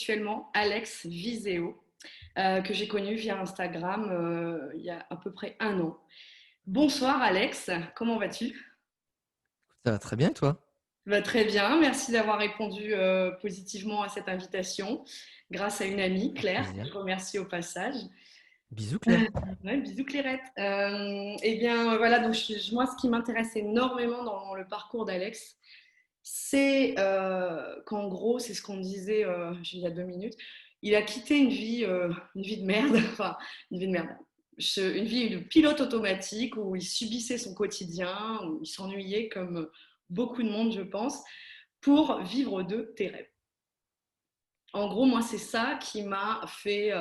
actuellement Alex Viseo, que j'ai connu via Instagram il y a à peu près un an. Bonsoir Alex, comment vas-tu? Ça va très bien, et toi? Très bien, merci d'avoir répondu positivement à cette invitation grâce à une amie, Avec Claire, que plaisir. je remercie au passage. Bisous, Euh, Claire. ouais, bisous Clairette. Eh bien voilà, donc moi ce qui m'intéresse énormément dans le parcours d'Alex, c'est qu'en gros, c'est ce qu'on disait il y a 2 minutes, il a quitté une vie de merde, enfin une vie de merde, une vie de pilote automatique où il subissait son quotidien, où il s'ennuyait comme beaucoup de monde, je pense, pour vivre de tes rêves. En gros, moi, c'est ça qui m'a fait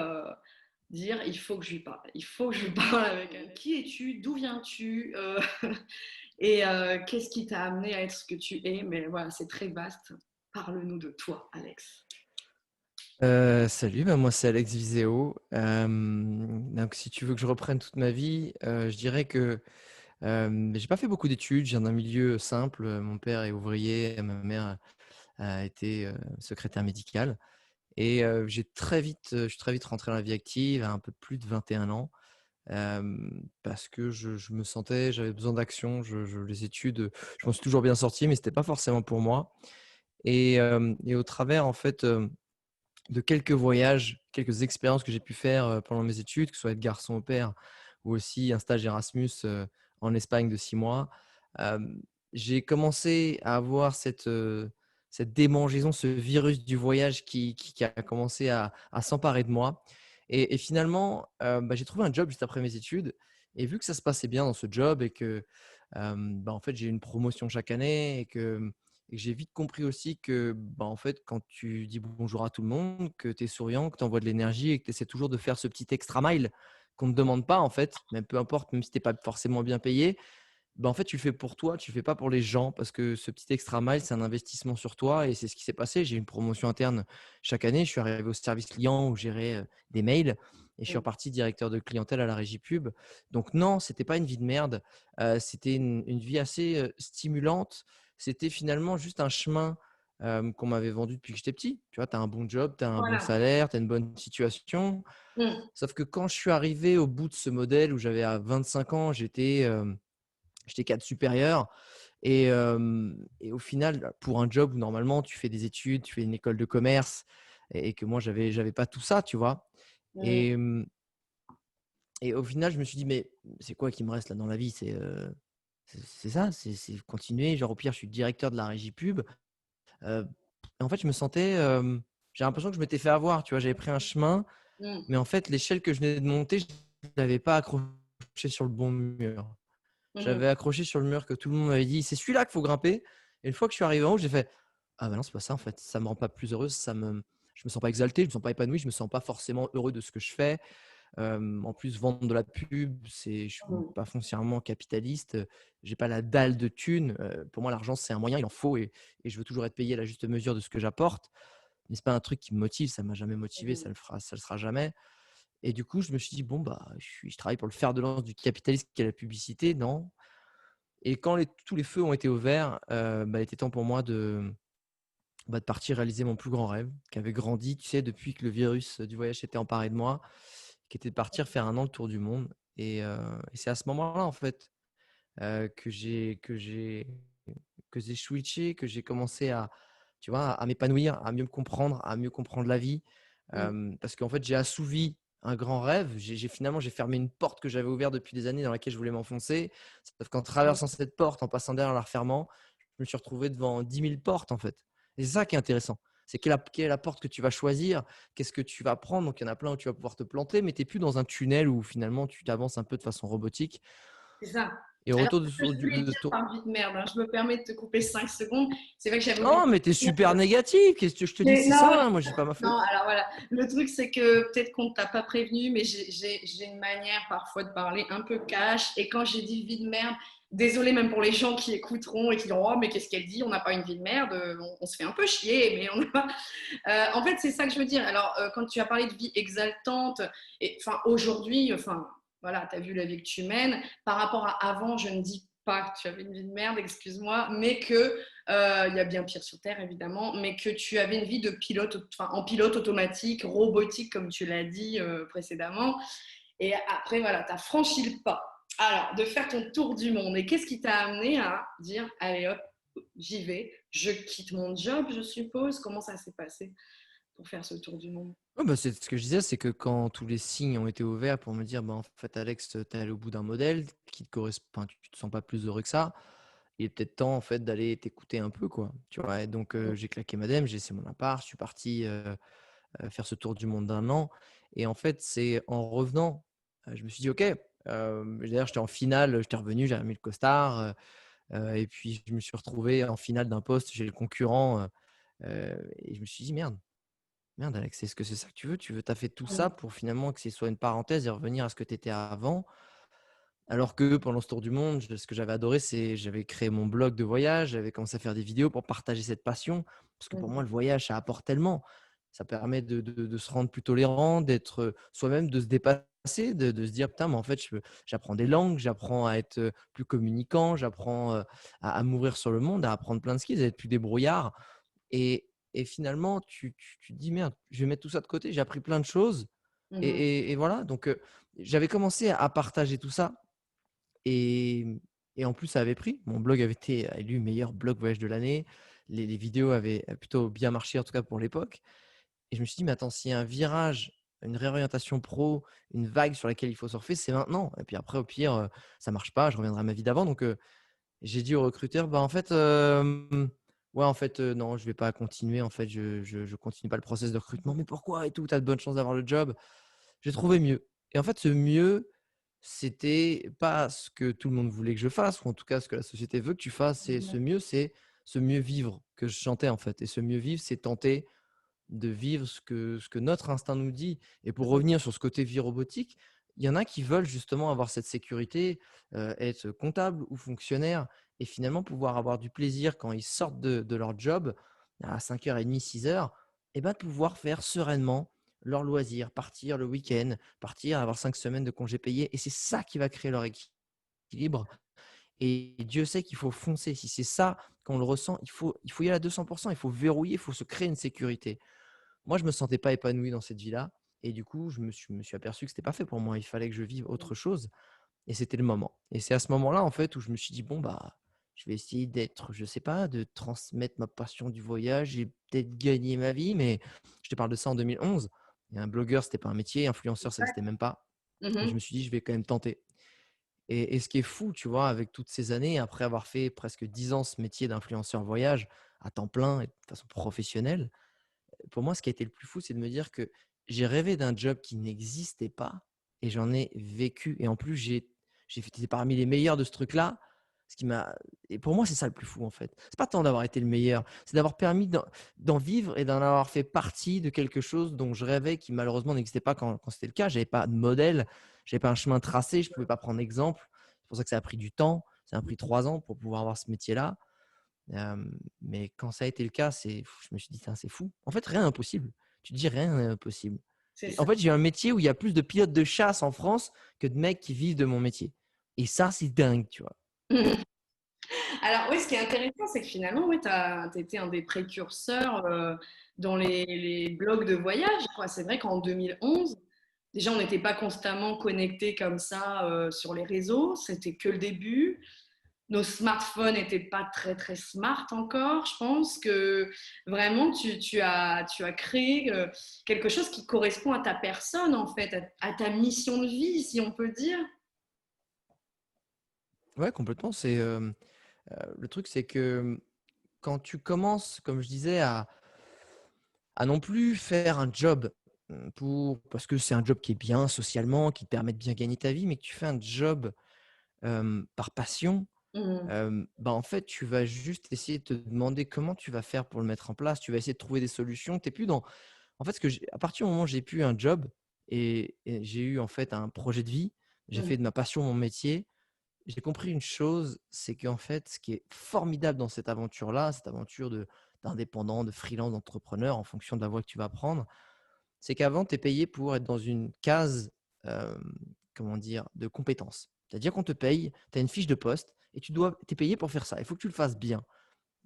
dire il faut que je lui parle. Il faut que je lui parle avec elle. Qui es-tu? D'où viens-tu? Et qu'est-ce qui t'a amené à être ce que tu es? Mais voilà, c'est très vaste. Parle-nous de toi, Alex. Salut, moi c'est Alex Viseo. Donc si tu veux que je reprenne toute ma vie, je dirais que j'ai pas fait beaucoup d'études. Je viens d'un milieu simple. Mon père est ouvrier, ma mère a été secrétaire médicale. Et je suis très vite rentré dans la vie active à un peu plus de 21 ans. Parce que je me sentais, j'avais besoin d'action. Les études, je m'en suis toujours bien sorti, mais c'était pas forcément pour moi. Et au travers, en fait, de quelques voyages, quelques expériences que j'ai pu faire, pendant mes études, que ce soit être garçon au pair ou aussi un stage Erasmus, en Espagne de 6 mois. J'ai commencé à avoir cette démangeaison, ce virus du voyage qui a commencé à s'emparer de moi et finalement, j'ai trouvé un job juste après mes études et vu que ça se passait bien dans ce job et que, en fait, j'ai eu une promotion chaque année et j'ai vite compris aussi que, en fait, quand tu dis bonjour à tout le monde, que tu es souriant, que tu envoies de l'énergie et que tu essaies toujours de faire ce petit extra mile qu'on ne te demande pas, en fait, même peu importe, même si tu es pas forcément bien payé, en fait, tu le fais pour toi, tu le fais pas pour les gens parce que ce petit extra mile, c'est un investissement sur toi et c'est ce qui s'est passé. J'ai eu une promotion interne chaque année. Je suis arrivé au service client où je gérais des mails et je suis reparti directeur de clientèle à la régie pub. Donc non, c'était pas une vie de merde. C'était une vie assez stimulante. C'était finalement juste un chemin qu'on m'avait vendu depuis que j'étais petit. Tu vois, tu as un bon job, tu as un bon Voilà. salaire, tu as une bonne situation. Mm. Sauf que quand je suis arrivé au bout de ce modèle où j'avais à 25 ans, j'étais cadre supérieur et au final, pour un job où normalement tu fais des études, tu fais une école de commerce et que moi j'avais pas tout ça, tu vois? Mm. Et et au final, je me suis dit: «Mais c'est quoi qui me reste là dans la vie? C'est ça, c'est continuer». Genre au pire, je suis directeur de la régie pub. Heu, En fait, je me sentais, j'ai l'impression que je m'étais fait avoir, tu vois? J'avais pris un chemin, Mm. mais en fait, l'échelle que je venais de monter, je l'avais pas accrochée sur le bon mur. Mhm. J'avais accroché sur le mur que tout le monde m'avait dit: «C'est celui-là qu'il faut grimper» et une fois que je suis arrivé en haut, j'ai fait: «Ah bah non, c'est pas ça en fait, ça me rend pas plus heureuse, je me sens pas exalté, je me sens pas épanoui, je me sens pas forcément heureux de ce que je fais». En plus, vendre de la pub, je suis Mhm. pas foncièrement capitaliste, j'ai pas la dalle de thunes, pour moi l'argent c'est un moyen, il en faut et je veux toujours être payé à la juste mesure de ce que j'apporte, mais c'est pas un truc qui me motive, ça m'a jamais motivé, Mhm. ça le sera jamais et du coup, je me suis dit: «Bon bah, je travaille pour le fer de lance du capitalisme qui est la publicité, non?» Et quand tous les feux ont été ouverts, il était temps pour moi de partir réaliser mon plus grand rêve, qui avait grandi, tu sais, depuis que le virus du voyage s'était emparé de moi, qui était de partir faire un an le tour du monde et c'est à ce moment-là, en fait, que j'ai switché, que j'ai commencé à, tu vois, à m'épanouir, à mieux me comprendre, à mieux comprendre la vie. Mm. Parce qu'en fait, j'ai assouvi un grand rêve. Finalement, j'ai fermé une porte que j'avais ouverte depuis des années dans laquelle je voulais m'enfoncer. Sauf qu'en traversant cette porte, en passant derrière, en la refermant, je me suis retrouvé devant 10 000 portes, en fait. Et c'est ça qui est intéressant. C'est quelle est la porte que tu vas choisir, qu'est-ce que tu vas prendre. Donc, il y en a plein où tu vas pouvoir te planter, mais tu n'es plus dans un tunnel où finalement tu t'avances un peu de façon robotique. C'est ça. Et au Alors, retour ce que je voulais de dire ton. par vie de merde, hein, je me permets de te couper 5 secondes. C'est vrai que j'avais oublié Oh, mais t'es de super dire. négatif. Qu'est-ce que je te dis? Mais C'est non, ça, hein. Moi, j'ai pas ma non, faute. alors voilà. Le truc, c'est que peut-être qu'on ne t'a pas prévenu, mais j'ai une manière parfois de parler un peu cash. Et quand j'ai dit vie de merde, désolé même pour les gens qui écouteront et qui diront oh, mais qu'est-ce qu'elle dit? On n'a pas une vie de merde, on se fait un peu chier, mais on n'a pas. En fait, c'est ça que je veux dire. Alors, quand tu as parlé de vie exaltante, et enfin aujourd'hui, enfin voilà, tu as vu la vie que tu mènes. Par rapport à avant, je ne dis pas que tu avais une vie de merde, excuse-moi, mais que il y a bien pire sur Terre, évidemment, mais que tu avais une vie de pilote, enfin, en pilote automatique, robotique, comme tu l'as dit précédemment. Et après, voilà, tu as franchi le pas. Alors, de faire ton tour du monde. Et qu'est-ce qui t'a amené à dire, allez hop, j'y vais, je quitte mon job, je suppose. Comment ça s'est passé pour faire ce tour du monde? Ouais, bah, c'est ce que je disais, c'est que quand tous les signes ont été ouverts pour me dire: «Bah, en fait, Alex, tu es allé au bout d'un modèle qui te correspond, enfin, tu te sens pas plus heureux que ça. Il est peut-être temps, en fait, d'aller t'écouter un peu, quoi». Tu vois? Et donc j'ai claqué ma dème, j'ai laissé mon appart, je suis parti, faire ce tour du monde d'un an. Et en fait, c'est en revenant, je me suis dit: «OK». D'ailleurs, j'étais en finale, j'étais revenu, j'avais mis le costard, et puis je me suis retrouvé en finale d'un poste chez le concurrent, et je me suis dit: «Merde». Merde Alex, est-ce que c'est ça que tu veux? Tu veux taffer tout ça pour finalement que ce soit une parenthèse et revenir à ce que tu étais avant? Alors que pendant ce tour du monde, ce que j'avais adoré, c'est j'avais créé mon blog de voyage, j'avais commencé à faire des vidéos pour partager cette passion. Parce que pour moi, le voyage, ça apporte tellement. Ça permet de se rendre plus tolérant, d'être soi-même, de se dépasser, de se dire, putain, mais en fait, j'apprends des langues, j'apprends à être plus communicant, j'apprends à m'ouvrir sur le monde, à apprendre plein de skills, à être plus débrouillard. Et finalement, tu te dis: «Merde, je vais mettre tout ça de côté». J'ai appris plein de choses et Mhm. voilà, donc j'avais commencé à partager tout ça et en plus, ça avait pris. Mon blog avait été élu meilleur blog voyage de l'année. Les vidéos avaient plutôt bien marché, en tout cas pour l'époque. Et je me suis dit: «Mais attends, s'il y a un virage, une réorientation pro, une vague sur laquelle il faut surfer, c'est maintenant. Et puis après, au pire, ça marche pas, je reviendrai à ma vie d'avant». Donc j'ai dit au recruteur: «Bah, en fait, ouais, en fait, non, je vais pas continuer. En fait, je continue pas le process de recrutement». «Mais pourquoi et tout? Tu as de bonnes chances d'avoir le job». J'ai trouvé mieux. Et en fait, ce mieux, c'était pas ce que tout le monde voulait que je fasse, ou en tout cas ce que la société veut que tu fasses. C'est ce mieux vivre que je chantais, en fait. Et ce mieux vivre, c'est tenter de vivre ce que notre instinct nous dit. Et pour revenir sur ce côté vie robotique, il y en a qui veulent justement avoir cette sécurité, être comptable ou fonctionnaire, et finalement pouvoir avoir du plaisir quand ils sortent de leur job à 5h30, 6h, et ben de pouvoir faire sereinement leur loisir, partir le week-end, partir, avoir 5 semaines de congés payés. Et c'est ça qui va créer leur équilibre. Et Dieu sait qu'il faut foncer. Si c'est ça qu'on le ressent, il faut y aller à 200%. Il faut verrouiller, il faut se créer une sécurité. Moi, je me sentais pas épanoui dans cette vie-là, et du coup, je me suis aperçu que c'était pas fait pour moi. Il fallait que je vive autre chose, et c'était le moment. Et c'est à ce moment-là, en fait, où je me suis dit: «Bon, bah, je vais essayer d'être, je sais pas, de transmettre ma passion du voyage et peut-être gagner ma vie». Mais je te parle de ça en 2011. Et un blogueur, c'était pas un métier, influenceur, ça existait même pas. Et je Mhm. me suis dit: «Je vais quand même tenter». Et ce qui est fou, tu vois, avec toutes ces années, après avoir fait presque 10 ans ce métier d'influenceur voyage à temps plein et de façon professionnelle, pour moi, ce qui a été le plus fou, c'est de me dire que j'ai rêvé d'un job qui n'existait pas et j'en ai vécu. Et en plus, j'ai été parmi les meilleurs de ce truc-là. Ce qui m'a Et pour moi, c'est ça le plus fou, en fait. C'est pas tant d'avoir été le meilleur, c'est d'avoir permis d'en vivre et d'en avoir fait partie de quelque chose dont je rêvais, qui malheureusement n'existait pas quand c'était le cas. J'avais pas de modèle, j'avais pas un chemin tracé, je pouvais pas prendre exemple. C'est pour ça que ça a pris du temps. Ça a pris 3 ans pour pouvoir avoir ce métier-là. Mais quand ça a été le cas, je me suis dit: «C'est fou». En fait, rien n'est impossible. Tu te dis: «Rien n'est impossible». C'est Et en ça. fait, j'ai un métier où il y a plus de pilotes de chasse en France que de mecs qui vivent de mon métier. Et ça, c'est dingue, tu vois? Alors oui, ce qui est intéressant, c'est que finalement, oui, tu as été un des précurseurs dans les blogs de voyage, quoi. C'est vrai qu'en 2011, déjà, on n'était pas constamment connectés comme ça sur les réseaux. C'était que le début. Nos smartphones n'étaient pas très, très smart encore. Je pense que vraiment, tu as créé quelque chose qui correspond à ta personne, en fait, à ta mission de vie, si on peut dire. Ouais, complètement. Le truc, c'est que, quand tu commences, comme je disais, à non plus faire un job, parce que c'est un job qui est bien socialement, qui te permet de bien gagner ta vie, mais que tu fais un job, par passion. Mhm. Bah, en fait, tu vas juste essayer de te demander comment tu vas faire pour le mettre en place. Tu vas essayer de trouver des solutions. T'es plus dans En fait, à partir du moment où j'ai plus un job et j'ai eu, en fait, un projet de vie, j'ai Mhm. fait de ma passion mon métier, j'ai compris une chose, c'est qu'en fait, ce qui est formidable dans cette aventure-là, cette aventure d'indépendant, de freelance, d'entrepreneur, en fonction de la voie que tu vas prendre, c'est qu'avant, tu es payé pour être dans une case, comment dire, de compétences. C'est-à-dire qu'on te paye, tu as une fiche de poste et tu es payé pour faire ça. Il faut que tu le fasses bien.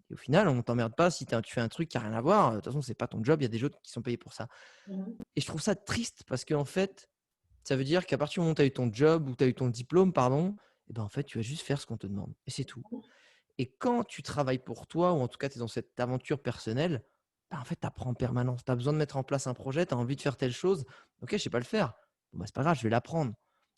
Et au final, on ne t'emmerde pas si tu fais un truc qui n'a rien à voir. De toute façon, ce n'est pas ton job. Il y a des gens qui sont payés pour ça. Mmh. Et je trouve ça triste parce qu'en fait, ça veut dire qu'à partir du moment où tu as eu ton job ou tu as eu ton diplôme, pardon, et ben en fait, tu vas juste faire ce qu'on te demande. Et c'est tout. Et quand tu travailles pour toi, ou en tout cas, tu es dans cette aventure personnelle, bah, en fait, tu apprends en permanence. Tu as besoin de mettre en place un projet, tu as envie de faire telle chose. Ok, je ne sais pas le faire. Bon, bah, c'est pas grave, je vais l'apprendre.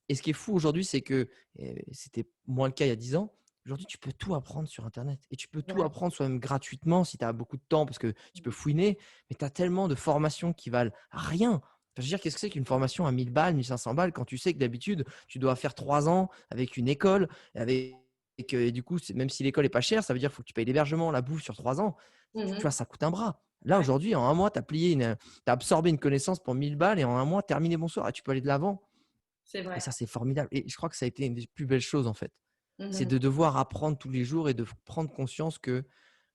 Et ce qui est fou aujourd'hui, c'est que et c'était moins le cas il y a 10 ans. Aujourd'hui, tu peux tout apprendre sur Internet. Et tu peux tout Ouais. apprendre soi-même gratuitement si tu as beaucoup de temps, parce que tu peux fouiner. Mais tu as tellement de formations qui valent rien. Enfin, je veux dire, qu'est-ce que c'est qu'une formation à 1000 balles, 1500 balles, quand tu sais que d'habitude, tu dois faire 3 ans avec une école, avec et que du coup, même si l'école est pas chère, ça veut dire qu'il faut que tu payes l'hébergement, la bouffe sur 3 ans. Tu Mmh. vois, ça coûte un bras. Là, Ouais, aujourd'hui, en un mois, tu as absorbé une connaissance pour 1000 balles et en un mois, terminé, bonsoir. Et tu peux aller de l'avant. c'est Et vrai. ça, c'est formidable. Et je crois que ça a été une des plus belles choses, en fait. C'est Mmh. de devoir apprendre tous les jours et de prendre conscience que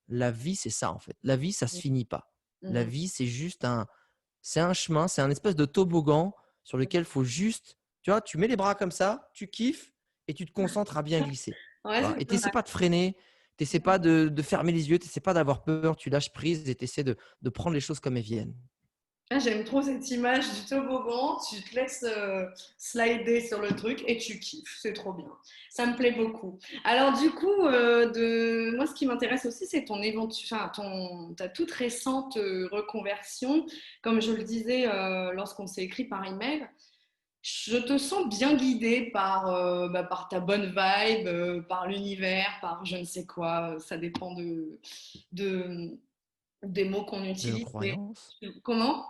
la vie, c'est ça, en fait. La vie, ça se finit pas. La Mmh. vie, c'est un chemin, c'est un espèce de toboggan sur lequel il faut juste, tu vois, tu mets les bras comme ça, tu kiffes et tu te concentres à bien glisser. Ouais, Voilà. c'est Et pas tu n'essaies mal. pas de freiner, tu n'essaies pas de fermer les yeux, tu n'essaies pas d'avoir peur, tu lâches prise et tu essaies de prendre les choses comme elles viennent. Ah, j'aime trop cette image du toboggan, tu te laisses slider sur le truc et tu kiffes, c'est trop bien. Ça me plaît beaucoup. Alors du coup, moi ce qui m'intéresse aussi, c'est ta toute récente reconversion. Comme je le disais lorsqu'on s'est écrit par email, je te sens bien guidée par ta bonne vibe, par l'univers, par je ne sais quoi. Ça dépend de- des mots qu'on De nos utilise. Mais croyances, comment?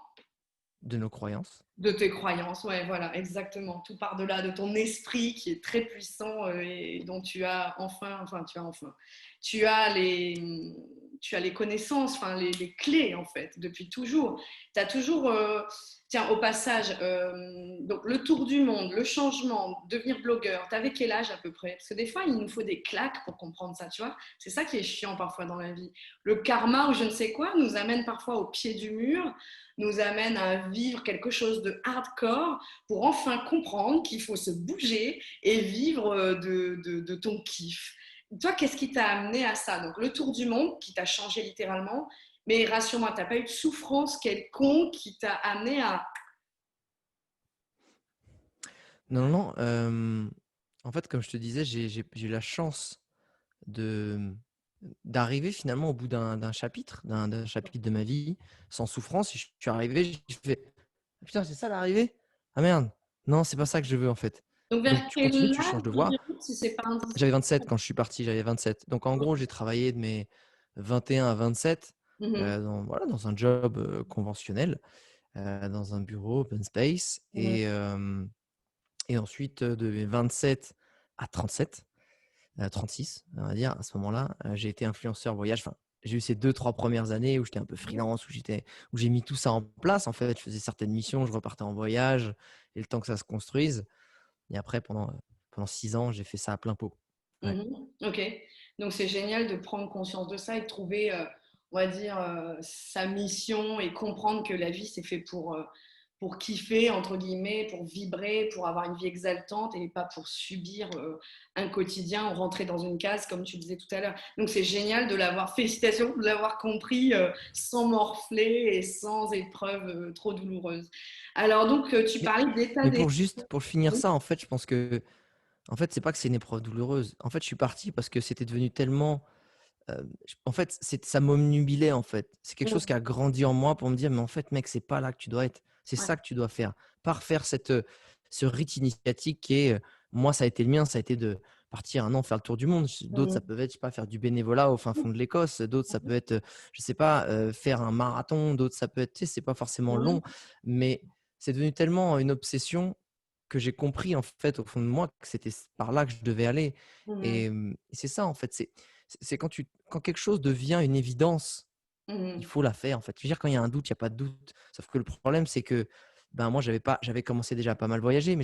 de nos croyances. De tes croyances, ouais, voilà, exactement. Tout par delà de ton esprit qui est très puissant et dont tu as les connaissances, enfin les clés en fait, depuis toujours. Tu as toujours, tiens, au passage, donc le tour du monde, le changement, devenir blogueur, t'avais quel âge à peu près? Parce que des fois, il nous faut des claques pour comprendre ça, tu vois. C'est ça qui est chiant parfois dans la vie. Le karma ou je ne sais quoi nous amène parfois au pied du mur, nous amène à vivre quelque chose de hardcore pour enfin comprendre qu'il faut se bouger et vivre de ton kiff. Toi, qu'est-ce qui t'a amené à ça? Donc, le tour du monde qui t'a changé littéralement, mais rassure-moi, tu n'as pas eu de souffrance quelconque qui t'a amené à… Non, non, non. En fait, comme je te disais, j'ai eu la chance de d'arriver finalement au bout d'un chapitre de ma vie sans souffrance. Je suis arrivé, je fais «Ah putain, c'est ça l'arrivée? Ah merde, non, c'est pas ça que je veux en fait». Donc, Donc vers tu continues, quel tu changes âge de voie. environ, si c'est pas indiscret? J'avais 27 quand je suis parti, j'avais 27. Donc en gros, j'ai travaillé de mes 21 à 27 Mhm, dans un job conventionnel, dans un bureau open space. mhm, Et ensuite, de mes 27 à 37, 36, on va dire, à ce moment-là, j'ai été influenceur voyage. Enfin, j'ai eu ces 2-3 premières années où j'étais un peu freelance, où j'ai mis tout ça en place. En fait, je faisais certaines missions, je repartais en voyage et le temps que ça se construise. Et après, pendant 6 ans, j'ai fait ça à plein pot. Ouais. mhm. Ok, donc c'est génial de prendre conscience de ça et de trouver, on va dire, sa mission et comprendre que la vie c'est fait pour kiffer, entre guillemets, pour vibrer, pour avoir une vie exaltante et pas pour subir un quotidien ou rentrer dans une case, comme tu disais tout à l'heure. Donc c'est génial de l'avoir, félicitations, de l'avoir compris sans morfler et sans épreuve trop douloureuse. Alors donc, tu Mais, parlais d'état mais d'esprit. pour finir ça, en fait, je pense que, en fait, c'est pas que c'est une épreuve douloureuse. En fait, je suis parti parce que c'était devenu tellement. En fait, ça m'obnubilait, en fait. C'est quelque chose qui a grandi en moi pour me dire: «Mais en fait, mec, c'est pas là que tu dois être. C'est Ouais. ça que tu dois faire». Pas refaire ce rite initiatique qui est, moi, ça a été le mien, ça a été de partir 1 an faire le tour du monde. D'autres, ça Mhm. peut être, je sais pas, faire du bénévolat au fin fond de l'Écosse. D'autres, ça peut être, je sais pas, faire un marathon. D'autres, ça peut être, tu sais, c'est pas forcément Mhm. long, mais c'est devenu tellement une obsession que j'ai compris, en fait, au fond de moi, que c'était par là que je devais aller. Mhm. Et c'est ça, en fait, c'est quand quelque chose devient une évidence, il Mhm. faut la faire, en fait. Je veux dire, quand il y a un doute, il y a pas de doute. Sauf que le problème, c'est que, ben, moi, j'avais commencé déjà à pas mal voyager, mais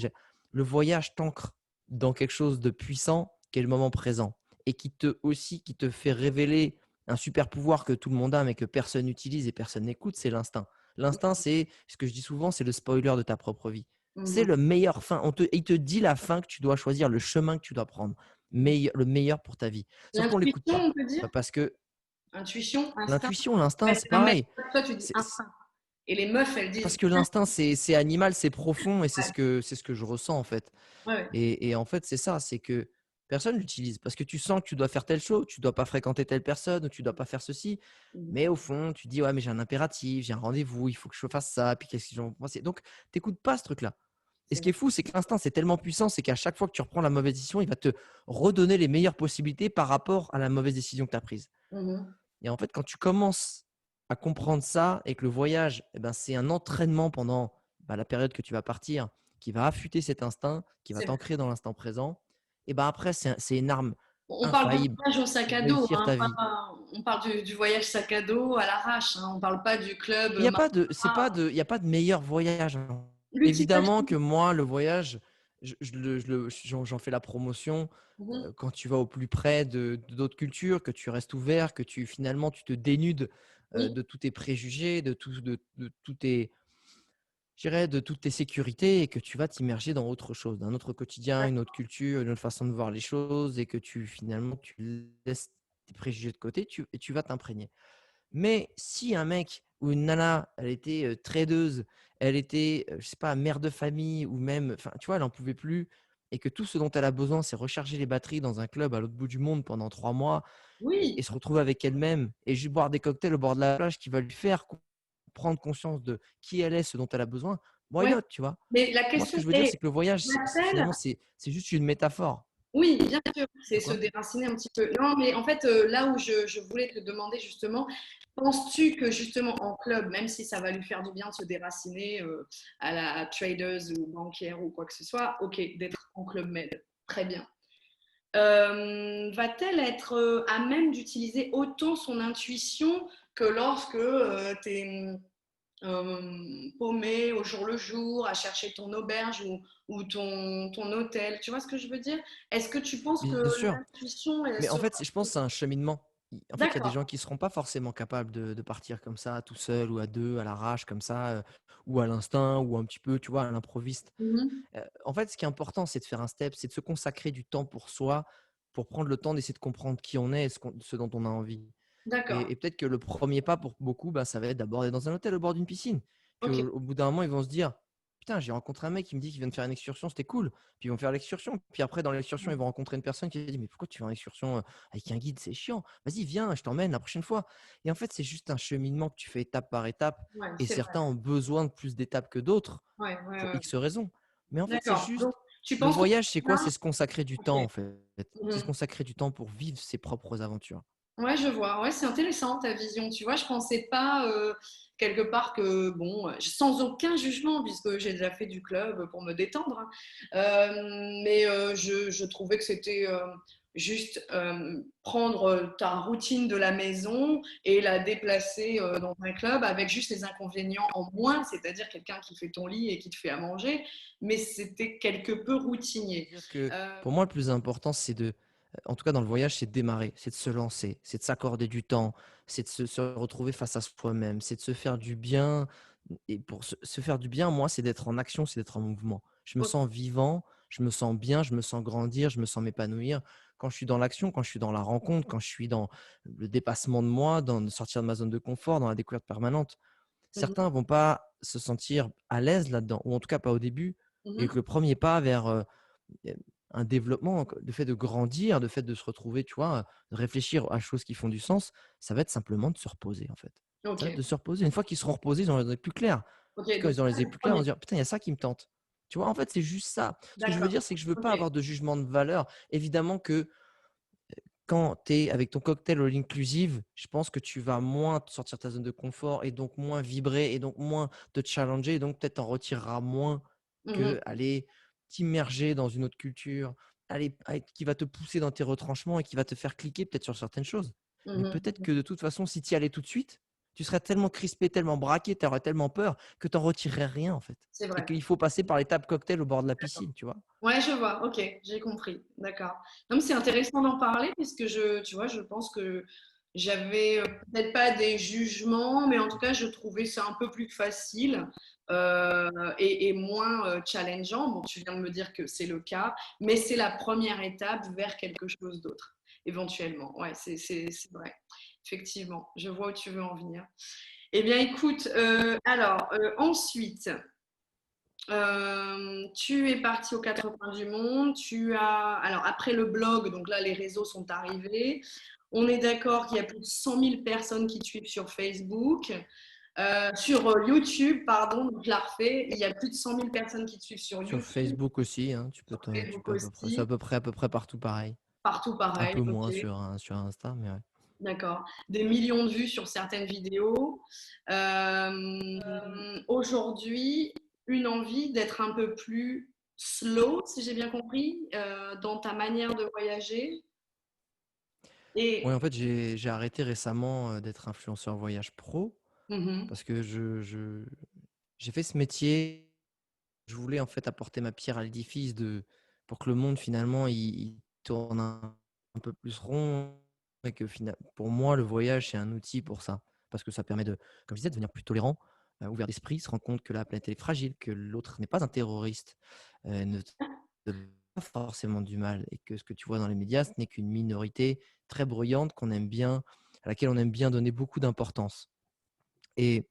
le voyage t'ancre dans quelque chose de puissant qui est le moment présent et qui te fait révéler un super pouvoir que tout le monde a, mais que personne n'utilise et personne n'écoute, c'est l'instinct. L'instinct, c'est ce que je dis souvent, c'est le spoiler de ta propre vie. C'est Mhm. le meilleur fin. Il te dit la fin que tu dois choisir, le chemin que tu dois prendre. le meilleur pour ta vie. Sauf qu'on l'écoute L'intuition, pas. on peut dire? Parce que Intuition, instinct? l'intuition, l'instinct, Ouais, c'est c'est un mec, pareil. toi tu dis C'est instinct et les meufs, elles parce disent que l'instinct, c'est animal, c'est profond et ouais, c'est ce que je ressens, en fait. ouais, ouais. Et en fait, c'est ça, c'est que personne l'utilise parce que tu sens que tu dois faire telle chose, tu dois pas fréquenter telle personne ou tu dois pas faire ceci. Mmh. Mais au fond, tu dis: «Ouais, mais j'ai un impératif, j'ai un rendez-vous, il faut que je fasse ça, puis qu'est-ce qu'ils vont penser?» Donc tu écoutes pas ce truc-là. Et C'est ce qui vrai. est fou, c'est que l'instinct, c'est tellement puissant, c'est qu'à chaque fois que tu reprends la mauvaise décision, il va te redonner les meilleures possibilités par rapport à la mauvaise décision que tu as prise. Mmh mh. Et en fait, quand tu commences à comprendre ça et que le voyage, eh ben, c'est un entraînement pendant, la période que tu vas partir, qui va affûter cet instinct, qui va C'est vrai. t'ancrer dans l'instant présent, et ben après, c'est une arme On parle du infaillible voyage au sac pour à dos, réussir hein, ta vie. pas on parle du voyage sac à dos à l'arrache, hein, on parle pas du club, Il y a pas de c'est Margiela. pas de il y a pas de meilleur voyage, hein. Évidemment L'utilisation que moi, le voyage, j'en fais la promotion, mmh mh. quand tu vas au plus près de d'autres cultures, que tu restes ouvert, que finalement, tu te dénudes, Oui, de tous tes préjugés, de tous tes je dirais, de toutes tes sécurités et que tu vas t'immerger dans autre chose, d'un autre quotidien, une autre d'accord. culture, une autre façon de voir les choses et que finalement, tu laisses tes préjugés de côté, tu vas t'imprégner. Mais si un mec ou une nana, elle était, tradeuse, elle était, je sais pas, mère de famille ou même enfin, tu vois, elle en pouvait plus et que tout ce dont elle a besoin, c'est recharger les batteries dans un club à l'autre bout du monde pendant 3 mois et Oui, se retrouver avec elle-même et juste boire des cocktails au bord de la plage qui va lui faire prendre conscience de qui elle est, ce dont elle a besoin, why ouais, not, tu vois? mais la Moi, ce que question je veux dire, est, c'est que le voyage, va-t-elle finalement, c'est juste une métaphore. oui, bien sûr, c'est De se quoi? déraciner un petit peu. Non, mais en fait, là où je voulais te demander justement, penses-tu que justement en club, même si ça va lui faire du bien de se déraciner à la traders ou banquière ou quoi que ce soit, ok, d'être en club med, très bien. Va-t-elle être à même d'utiliser autant son intuition que lorsque tu es paumé au jour le jour, à chercher ton auberge ou ton hôtel. Tu vois ce que je veux dire? Est-ce que tu penses que Bien sûr. l'intuition, elle Mais en sera… fait, je pense que c'est un cheminement. En fait, il y a des D'accord. gens qui ne seront pas forcément capables de partir comme ça, tout seul ou à deux, à l'arrache, comme ça, ou à l'instinct, ou un petit peu, tu vois, à l'improviste. Mhm. En fait, ce qui est important, c'est de faire un step, c'est de se consacrer du temps pour soi, pour prendre le temps d'essayer de comprendre qui on est et ce dont on a envie. D'accord. Et peut-être que le premier pas pour beaucoup, bah, ça va être d'abord d'être dans un hôtel au bord d'une piscine. Puis Ok. au bout d'un moment, ils vont se dire: «Putain, j'ai rencontré un mec qui me dit qu'il vient de faire une excursion, c'était cool». Puis ils vont faire l'excursion. Puis après, dans l'excursion, ils vont rencontrer une personne qui va dire: «Mais pourquoi tu vas en excursion, avec un guide? C'est chiant. Vas-y, viens, je t'emmène la prochaine fois». Et en fait, c'est juste un cheminement que tu fais étape par étape Ouais, et c'est vrai. certains ont besoin de plus d'étapes que d'autres Ouais, ouais, pour ouais. X raisons. Mais en fait, c'est D'accord. Donc, juste tu le penses que voyage, c'est quoi? là… C'est se consacrer du Ok. temps, en fait. C'est se Mhm. consacrer du temps pour vivre ses propres aventures. Ouais, je vois. Ouais, c'est intéressant ta vision. Tu vois, je pensais pas quelque part que, bon, sans aucun jugement, puisque j'ai déjà fait du club pour me détendre, hein, mais je trouvais que c'était juste prendre ta routine de la maison et la déplacer dans un club avec juste les inconvénients en moins, c'est-à-dire quelqu'un qui fait ton lit et qui te fait à manger, mais c'était quelque peu routinier. Dire que Euh, pour moi, le plus important, c'est en tout cas dans le voyage, c'est de démarrer, c'est de se lancer, c'est de s'accorder du temps, c'est de se retrouver face à soi-même, c'est de se faire du bien. Et pour se faire du bien, moi, c'est d'être en action, c'est d'être en mouvement. Je me ok. sens vivant, je me sens bien, je me sens grandir, je me sens m'épanouir. Quand je suis dans l'action, quand je suis dans la rencontre, quand je suis dans le dépassement de moi, dans de sortir de ma zone de confort, dans la découverte permanente, Mhm, certains vont pas se sentir à l'aise là-dedans, ou en tout cas pas au début. Et que mhm, le premier pas vers un développement, le fait de grandir, le fait de se retrouver, tu vois, de réfléchir à choses qui font du sens, ça va être simplement de se reposer, en fait. Ça va être ok. de se reposer. Une fois qu'ils seront reposés, ils auront les yeux plus clairs. Ok, Puis quand donc ils auront ça, les c'est yeux le plus clairs, ils vont premier. se dire: «Putain, il y a ça qui me tente». Tu vois? En fait, c'est juste ça. Ce que je veux D'accord. dire, c'est que je veux Ok. pas avoir de jugement de valeur. Évidemment que quand tu es avec ton cocktail all inclusive, je pense que tu vas moins te sortir de ta zone de confort et donc moins vibrer et donc moins te challenger et donc peut-être t'en retireras moins Mhm, que aller t'immerger dans une autre culture, qui va te pousser dans tes retranchements et qui va te faire cliquer peut-être sur certaines choses. Mais peut-être mhm. que de toute façon, si tu y allais tout de suite, tu serais tellement crispé, tellement braqué, tu aurais tellement peur que tu n'en retirerais rien en fait. C'est Et vrai. qu'il faut passer par l'étape cocktail au bord de la D'accord. piscine, tu vois? Ouais, je vois. Ok, j'ai compris. D'accord. Non, mais c'est intéressant d'en parler puisque tu vois, je pense que J'avais peut-être pas des jugements, mais en tout cas, je trouvais ça un peu plus facile et moins challengeant. Bon, tu viens de me dire que c'est le cas, mais c'est la première étape vers quelque chose d'autre, éventuellement. Ouais, c'est vrai. Effectivement, je vois où tu veux en venir. Eh bien, écoute, ensuite, tu es parti aux quatre coins du monde. Alors après le blog, donc là les réseaux sont arrivés. On est d'accord qu'il y a plus de 100 000 personnes qui te suivent sur Facebook, sur YouTube, pardon. Donc je la refais. Il y a plus de 100 000 personnes qui te suivent sur Sur YouTube, Facebook aussi, hein, sur tu Facebook peux à peu près, c'est aussi, à peu près partout pareil. partout Un pareil. peu Ok, moins sur Insta, mais ouais. d'accord. Des millions de vues sur certaines vidéos. Aujourd'hui, une envie d'être un peu plus slow, si j'ai bien compris, dans ta manière de voyager. Ouais, en Et fait, j'ai arrêté récemment d'être influenceur voyage pro Mhm, parce que j'ai fait ce métier. Je voulais en fait apporter ma pierre à l'édifice pour que le monde finalement il tourne un peu plus rond et que pour moi le voyage c'est un outil pour ça parce que ça permet comme je disais, de devenir plus tolérant, ouvert d'esprit, se rendre compte que la planète elle est fragile, que l'autre n'est pas un terroriste, ne te veut pas forcément du mal et que ce que tu vois dans les médias ce n'est qu'une minorité très bruyante à laquelle on aime bien donner beaucoup d'importance. Et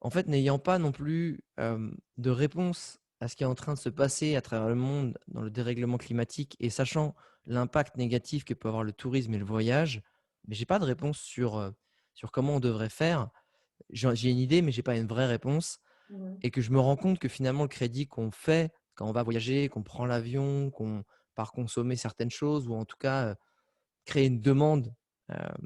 en fait, n'ayant pas non plus, de réponse à ce qui est en train de se passer à travers le monde dans le dérèglement climatique et sachant l'impact négatif que peut avoir le tourisme et le voyage, mais j'ai pas de réponse sur comment on devrait faire. J'ai une idée, mais j'ai pas une vraie réponse mhm, et que je me rends compte que finalement le crédit qu'on fait quand on va voyager, qu'on prend l'avion, qu'on part consommer certaines choses ou en tout cas, créer une demande, hem,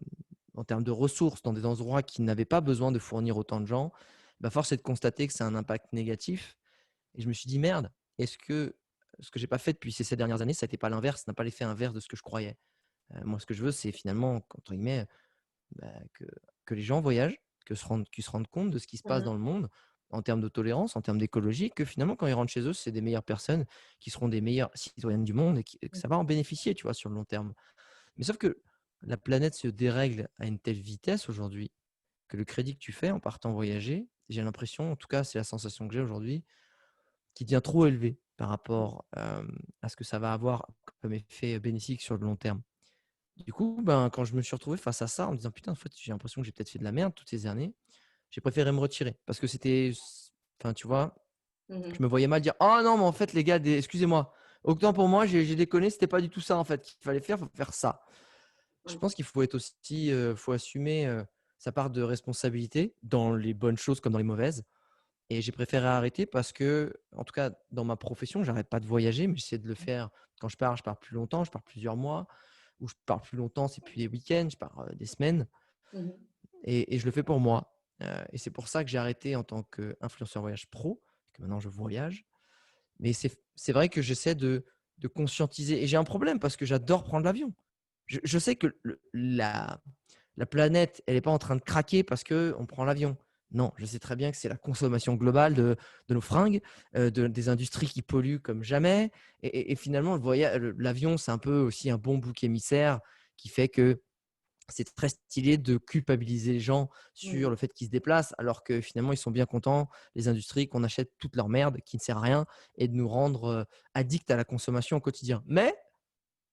en termes de ressources dans des endroits qui n'avaient pas besoin de fournir autant de gens, bah, force est de constater que c'est un impact négatif et je me suis dit: «Merde, est-ce que ce que j'ai pas fait depuis ces 7 dernières années, ça n'était pas l'inverse, ça n'a pas l'effet inverse de ce que je croyais?» Moi, ce que je veux, c'est finalement, entre guillemets, bah, que les gens voyagent, qu'ils se rendent compte de ce qui se passe mhm, dans le monde en termes de tolérance, en termes d'écologie, que finalement, quand ils rentrent chez eux, c'est des meilleures personnes qui seront des meilleures citoyennes du monde et que ça va en bénéficier, tu vois, sur le long terme. Mais sauf que la planète se dérègle à une telle vitesse aujourd'hui que le crédit que tu fais en partant voyager, j'ai l'impression, en tout cas, c'est la sensation que j'ai aujourd'hui, qui devient trop élevé par rapport à ce que ça va avoir comme effet bénéfique sur le long terme. Du coup, ben, quand je me suis retrouvé face à ça en me disant putain, en fait, j'ai l'impression que j'ai peut-être fait de la merde toutes ces années, j'ai préféré me retirer parce que enfin, tu vois, je mhm. me voyais mal dire oh non, mais en fait, les gars, excusez-moi, autant pour moi, j'ai déconné, c'était pas du tout ça en fait qu'il fallait faire, faut faire ça. Je Ouais. pense qu'il faut être aussi, faut assumer sa part de responsabilité dans les bonnes choses comme dans les mauvaises. Et j'ai préféré arrêter parce que, en tout cas, dans ma profession, j'arrête pas de voyager, mais j'essaie de le faire quand je pars plus longtemps, je pars plusieurs mois, ou je pars plus longtemps, c'est plus des week-ends, je pars des semaines, Mhm. et je le fais pour moi. Et c'est pour ça que j'ai arrêté en tant qu'influenceur voyage pro, que maintenant je voyage. Mais c'est vrai que j'essaie de conscientiser. Et j'ai un problème parce que j'adore prendre l'avion. Je sais que la planète, elle n'est pas en train de craquer parce qu'on prend l'avion. Non, je sais très bien que c'est la consommation globale de nos fringues, des industries qui polluent comme jamais. Et finalement, l'avion, c'est un peu aussi un bon bouc émissaire qui fait que c'est très stylé de culpabiliser les gens sur Mhm. le fait qu'ils se déplacent, alors que finalement, ils sont bien contents, les industries, qu'on achète toute leur merde qui ne sert à rien et de nous rendre addicts à la consommation au quotidien. Mais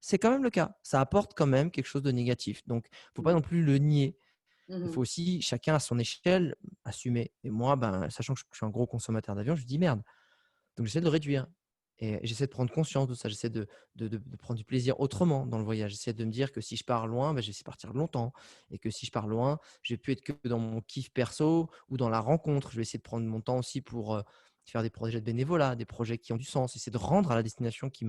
c'est quand même le cas. Ça apporte quand même quelque chose de négatif. Donc, il ne faut pas non plus le nier. Il faut Mhm. aussi, chacun à son échelle, assumer. Et moi, ben, sachant que je suis un gros consommateur d'avion, je me dis merde. Donc, j'essaie de le réduire. Et j'essaie de prendre conscience de ça. J'essaie de prendre du plaisir autrement dans le voyage. J'essaie de me dire que si je pars loin, ben, je vais essayer de partir longtemps. Et que si je pars loin, je vais plus être que dans mon kiff perso ou dans la rencontre. Je vais essayer de prendre mon temps aussi pour faire des projets de bénévolat, des projets qui ont du sens. Essayer de rendre à la destination qui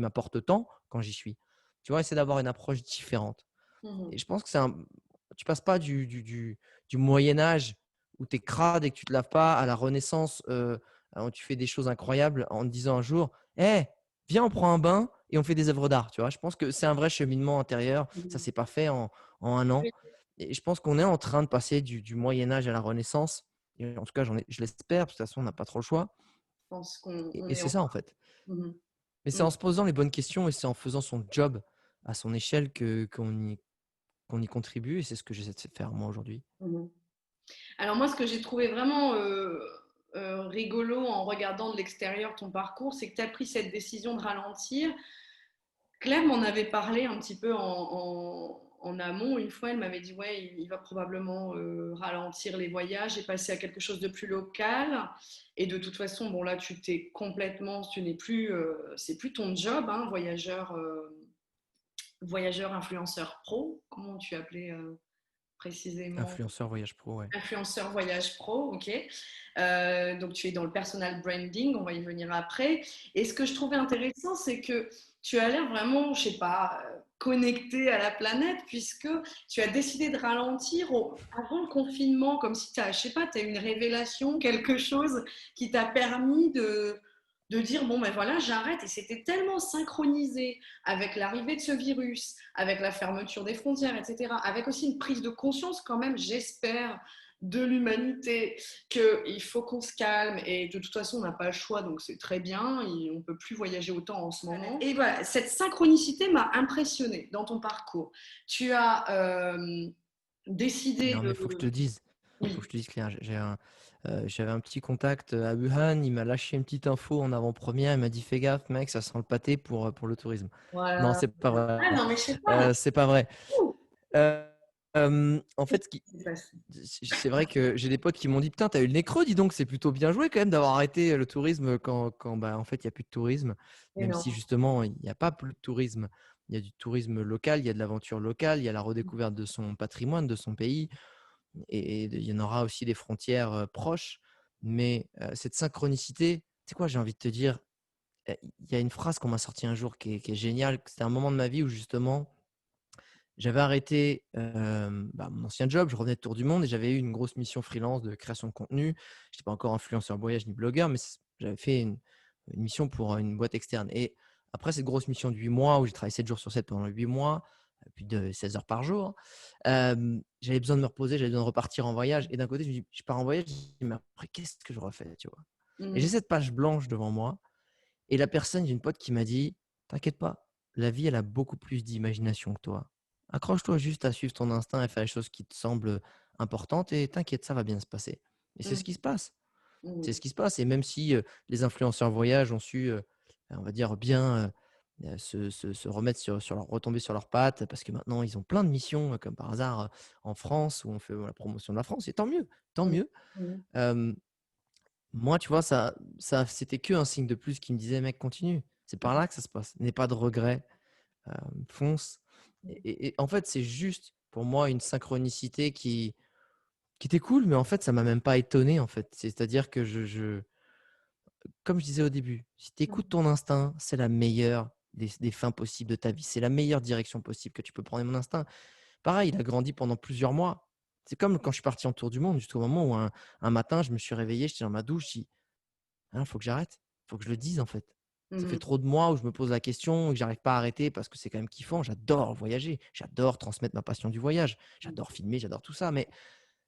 m'apporte tant quand j'y suis. Tu vois, essayer d'avoir une approche différente. Et Mhm. je pense que tu passes pas du Moyen Âge où tu es crade et que tu te laves pas à la Renaissance, où tu fais des choses incroyables en te disant un jour: «Hey, viens, on prend un bain et on fait des œuvres d'art», tu vois? Je pense que c'est un vrai cheminement intérieur. Ça Mhm. s'est pas fait en 1 an Oui, et je pense qu'on est en train de passer du Moyen Âge à la Renaissance et en tout cas, je l'espère, parce que de toute façon, on n'a pas trop le choix je pense qu'on et on est c'est en. ça, en fait. Mhm. Mais c'est Mhm. en se posant les bonnes questions et c'est en faisant son job à son échelle qu'on y contribue et c'est ce que j'essaie de faire moi aujourd'hui. Mhm. Alors moi, ce que j'ai trouvé vraiment rigolo en regardant de l'extérieur ton parcours, c'est que tu as pris cette décision de ralentir. Claire m'en avait parlé un petit peu en amont. Une fois, elle m'avait dit, ouais, il va probablement ralentir les voyages et passer à quelque chose de plus local. Et de toute façon, bon là, tu t'es complètement, tu n'es plus, c'est plus ton job, hein, voyageur, influenceur pro. Comment tu appelais précisément? Influenceur voyage pro, ouais. Influenceur voyage pro, ok. Donc tu es dans le personal branding, on va y venir après. Et ce que je trouvais intéressant, c'est que tu as l'air vraiment, je sais pas, connecté à la planète, puisque tu as décidé de ralentir avant le confinement, comme si tu as, je sais pas, tu as une révélation, quelque chose qui t'a permis de dire, bon ben voilà, j'arrête. Et c'était tellement synchronisé avec l'arrivée de ce virus, avec la fermeture des frontières, etc., avec aussi une prise de conscience quand même, j'espère, de l'humanité, qu'il faut qu'on se calme et de toute façon on n'a pas le choix, donc c'est très bien, on ne peut plus voyager autant en ce moment. Et voilà, cette synchronicité m'a impressionnée dans ton parcours. Tu as décidé Non, mais il faut que je te de... dise, faut Oui, que je te dise, Claire, j'avais un petit contact à Wuhan, il m'a lâché une petite info en avant-première, il m'a dit fais gaffe, mec, ça sent le pâté pour le tourisme. Non, voilà. c'est pas Ah vrai. non, mais je sais pas, C'est pas vrai. Euh, en fait, c'est passé. c'est vrai que j'ai des potes qui m'ont dit putain, t'as eu le nez creux, dis donc, c'est plutôt bien joué quand même d'avoir arrêté le tourisme quand bah, en fait, il n'y a plus de tourisme, Mais même non. si justement, il n'y a pas plus de tourisme. Il y a du tourisme local, il y a de l'aventure locale, il y a la redécouverte de son patrimoine, de son pays et il y en aura aussi des frontières proches. Mais cette synchronicité, tu sais quoi, j'ai envie de te dire, il y a une phrase qu'on m'a sortie un jour qui est géniale. C'était un moment de ma vie où justement, j'avais arrêté mon ancien job, je revenais de tour du monde et j'avais eu une grosse mission freelance de création de contenu. Je n'étais pas encore influenceur voyage ni blogueur, mais j'avais fait une mission pour une boîte externe. Et après cette grosse mission de 8 mois où j'ai travaillé 7 jours sur 7 pendant 8 mois, plus de 16 heures par jour, j'avais besoin de me reposer, j'avais besoin de repartir en voyage. Et d'un côté, je me dis, je pars en voyage, je me dis, mais après, qu'est-ce que je refais, tu vois? Et j'ai Mhm. cette page blanche devant moi. Et la personne, j'ai une pote qui m'a dit, t'inquiète pas, la vie, elle a beaucoup plus d'imagination que toi. Accroche-toi juste à suivre ton instinct et faire les choses qui te semblent importantes et t'inquiète, ça va bien se passer. Et c'est ce qui se passe. C'est Mhm. ce qui se passe. Et même si les influenceurs voyage ont su, on va dire, bien se remettre retomber sur leurs pattes, parce que maintenant, ils ont plein de missions, comme par hasard, en France, où on fait la promotion de la France. Et tant mieux, tant Mhm. mieux. Mhm. Euh, Moi, tu vois, c'était que un signe de plus qui me disait, mec, continue. C'est par là que ça se passe. N'aie pas de regrets, fonce. Et en fait, c'est juste pour moi une synchronicité qui était cool, mais en fait, ça m'a même pas étonné, en fait. C'est-à-dire que comme je disais au début, si tu écoutes ton instinct, c'est la meilleure des fins possibles de ta vie. C'est la meilleure direction possible que tu peux prendre. Et mon instinct, pareil, il a grandi pendant plusieurs mois. C'est comme quand je suis parti en tour du monde, jusqu'au moment où un matin, je me suis réveillé, j'étais dans ma douche, je dis, il faut que j'arrête. Il faut que je le dise, en fait. Ça fait Mhm. trop de mois où je me pose la question et que j'arrive pas à arrêter parce que c'est quand même kiffant. J'adore voyager. J'adore transmettre ma passion du voyage. J'adore filmer, j'adore tout ça. Mais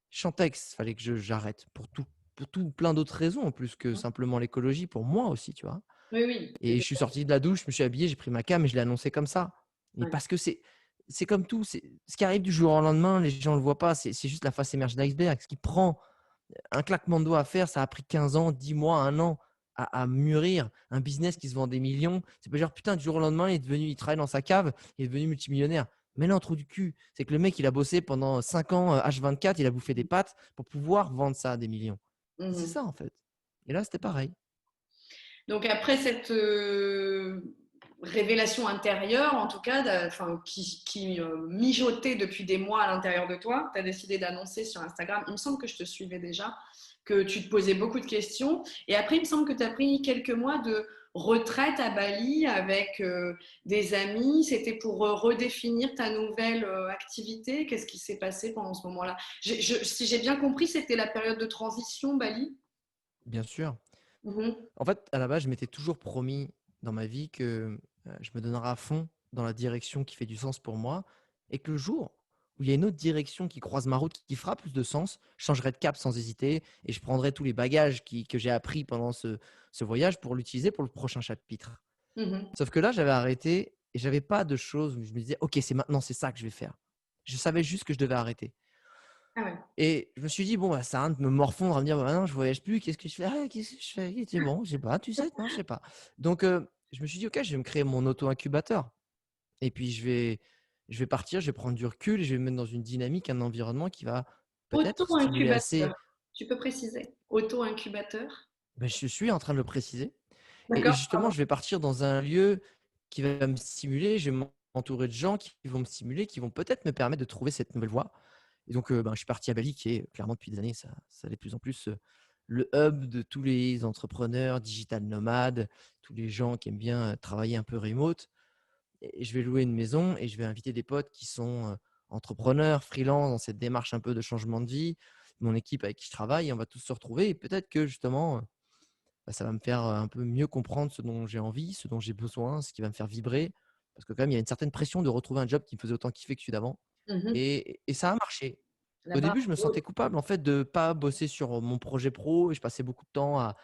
je sentais qu'il fallait que j'arrête pour tout plein d'autres raisons en plus que simplement l'écologie, pour moi aussi, tu vois. Oui, oui. Et je suis sorti de la douche, je me suis habillé, j'ai pris ma cam et je l'ai annoncé comme ça. Mais Ouais. parce que c'est comme tout. Ce qui arrive du jour au lendemain, les gens ne le voient pas. C'est juste la face émergée de l'iceberg. Ce qui prend un claquement de doigts à faire, ça a pris 15 ans, 10 mois, un an à mûrir. Un business qui se vend des millions, c'est pas genre putain, du jour au lendemain, il travaille dans sa cave, il est devenu multimillionnaire. Mais non, trou du cul. C'est que le mec, il a bossé pendant 5 ans H24, il a bouffé des pâtes pour pouvoir vendre ça à des millions. Et c'est Mhm. ça, en fait. Et là, c'était pareil. Donc après cette révélation intérieure, en tout cas, enfin, qui mijotait depuis des mois à l'intérieur de toi, tu as décidé d'annoncer sur Instagram, il me semble que je te suivais déjà, que tu te posais beaucoup de questions. Et après, il me semble que tu as pris quelques mois de retraite à Bali avec des amis. C'était pour redéfinir ta nouvelle activité. Qu'est-ce qui s'est passé pendant ce moment-là? Si j'ai bien compris, c'était la période de transition, Bali. Bien sûr. Mhm. En fait, à la base, je m'étais toujours promis dans ma vie que je me donnerais à fond dans la direction qui fait du sens pour moi et que le jour où il y a une autre direction qui croise ma route, qui fera plus de sens, je changerai de cap sans hésiter et je prendrai tous les bagages que j'ai appris pendant ce voyage pour l'utiliser pour le prochain chapitre. Mhm. Sauf que là, j'avais arrêté et j'avais pas de choses où je me disais, OK, c'est maintenant, c'est ça que je vais faire. Je savais juste que je devais arrêter. Ah ouais. Et je me suis dit: «Bon, bah, ça sert à rien de me morfondre à me dire: "Bah, non, je voyage plus, qu'est-ce que je fais? Ah, qu'est-ce que je fais?"» Il dit: «Bon, je sais pas, tu sais? Non, je sais pas». Donc je me suis dit: «OK, je vais me créer mon auto-incubateur et puis je vais partir, je vais prendre du recul et je vais me mettre dans une dynamique, un environnement qui va peut-être stimuler assez». Auto-incubateur, tu peux préciser? Auto-incubateur? Je suis en train de le préciser et D'accord, justement, pardon. je vais partir dans un lieu qui va me stimuler. Je vais m'entourer de gens qui vont me stimuler, qui vont peut-être me permettre de trouver cette nouvelle voie. Et donc, ben, je suis parti à Bali, qui est clairement depuis des années, ça l'est de plus en plus le hub de tous les entrepreneurs, digital nomades, tous les gens qui aiment bien travailler un peu remote. Et je vais louer une maison et je vais inviter des potes qui sont entrepreneurs, freelance, dans cette démarche un peu de changement de vie, mon équipe avec qui je travaille, et on va tous se retrouver. Et peut-être que justement, bah, ça va me faire un peu mieux comprendre ce dont j'ai envie, ce dont j'ai besoin, ce qui va me faire vibrer. Parce que quand même, il y a une certaine pression de retrouver un job qui me faisait autant kiffer que celui d'avant. Mmh. Et ça a marché. La Au barre début, je me est haute. sentais coupable en fait de pas bosser sur mon projet pro et je passais beaucoup de temps à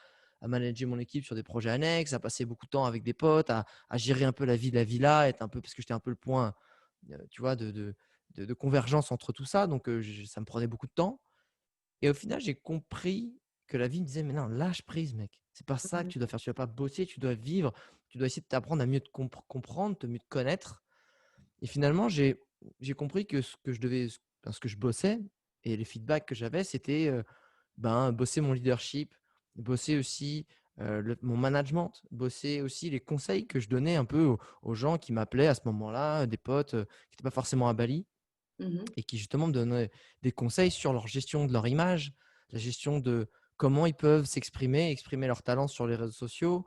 manager mon équipe sur des projets annexes, à passer beaucoup de temps avec des potes, à gérer un peu la vie de la villa, être un peu parce que j'étais un peu le point, tu vois, de convergence entre tout ça. Donc, ça me prenait beaucoup de temps. Et au final, j'ai compris que la vie me disait: «Mais non, lâche prise mec. C'est pas ça que Mmh. tu dois faire. Tu dois pas bosser, tu dois vivre. Tu dois essayer de t'apprendre à mieux te comprendre, te mieux te connaître». Et finalement, j'ai compris que ce que je devais enfin, ce que je bossais et les feedbacks que j'avais, c'était, ben, bosser mon leadership, bosser aussi, mon management, bosser aussi les conseils que je donnais un peu aux gens qui m'appelaient à ce moment-là, des potes, qui étaient pas forcément à Bali Mmh. et qui justement me donnaient des conseils sur leur gestion de leur image, la gestion de comment ils peuvent s'exprimer, exprimer leurs talents sur les réseaux sociaux,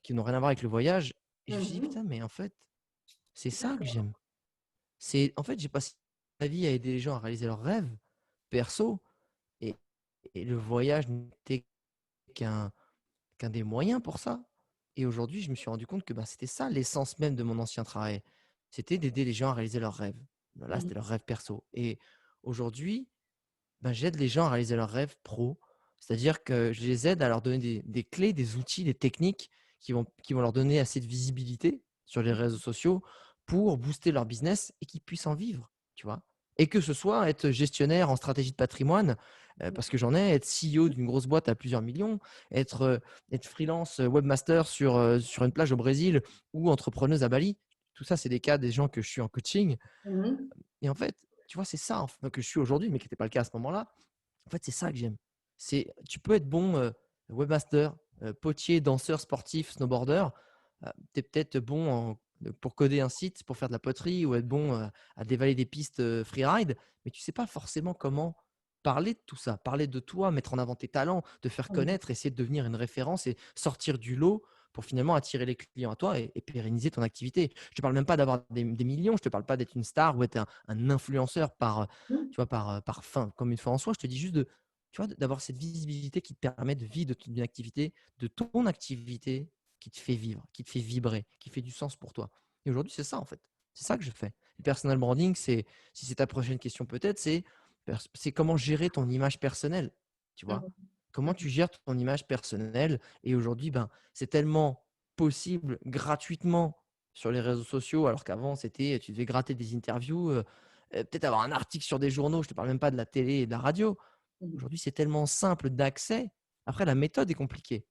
qui n'ont rien à voir avec le voyage. Et je me suis dit: Mmh. «Putain, mais en fait, c'est ça que D'accord. j'aime». C'est en fait, j'ai passé ma vie à aider les gens à réaliser leurs rêves perso et le voyage n'était qu'un des moyens pour ça. Et aujourd'hui, je me suis rendu compte que, bah, c'était ça l'essence même de mon ancien travail. C'était d'aider les gens à réaliser leurs rêves. Bah, là, Mmh. c'était leurs rêves perso. Et aujourd'hui, bah, j'aide les gens à réaliser leurs rêves pro. C'est-à-dire que je les aide à leur donner des clés, des outils, des techniques qui vont leur donner assez de visibilité sur les réseaux sociaux pour booster leur business et qu'ils puissent en vivre, tu vois. Et que ce soit être gestionnaire en stratégie de patrimoine, parce que j'en ai, être CEO d'une grosse boîte à plusieurs millions, être freelance webmaster sur une plage au Brésil ou entrepreneuse à Bali. Tout ça, c'est des cas des gens que je suis en coaching. Mmh. Et en fait, tu vois, c'est ça que je suis aujourd'hui, mais qui n'était pas le cas à ce moment-là. En fait, c'est ça que j'aime. Tu peux être bon webmaster, potier, danseur, sportif, snowboarder. Tu es peut-être bon pour coder un site, pour faire de la poterie ou être bon à dévaler des pistes freeride, mais tu ne sais pas forcément comment parler de tout ça, parler de toi, mettre en avant tes talents, te faire Mmh. connaître, essayer de devenir une référence et sortir du lot pour finalement attirer les clients à toi et pérenniser ton activité. Je ne te parle même pas d'avoir des millions, je ne te parle pas d'être une star ou être un influenceur Mmh. tu vois, par fin, comme une fin en soi. Je te dis juste tu vois, d'avoir cette visibilité qui te permet de vivre de ton activité qui te fait vivre, qui te fait vibrer, qui fait du sens pour toi. Et aujourd'hui, c'est ça en fait. C'est ça que je fais. Le personal branding, si c'est ta prochaine question peut-être, c'est comment gérer ton image personnelle, tu vois. Mmh. Comment Mmh. tu gères ton image personnelle. Et aujourd'hui, ben, c'est tellement possible gratuitement sur les réseaux sociaux, alors qu'avant, tu devais gratter des interviews, peut-être avoir un article sur des journaux, je ne te parle même pas de la télé et de la radio. Mmh. Aujourd'hui, c'est tellement simple d'accès. Après, la méthode est compliquée.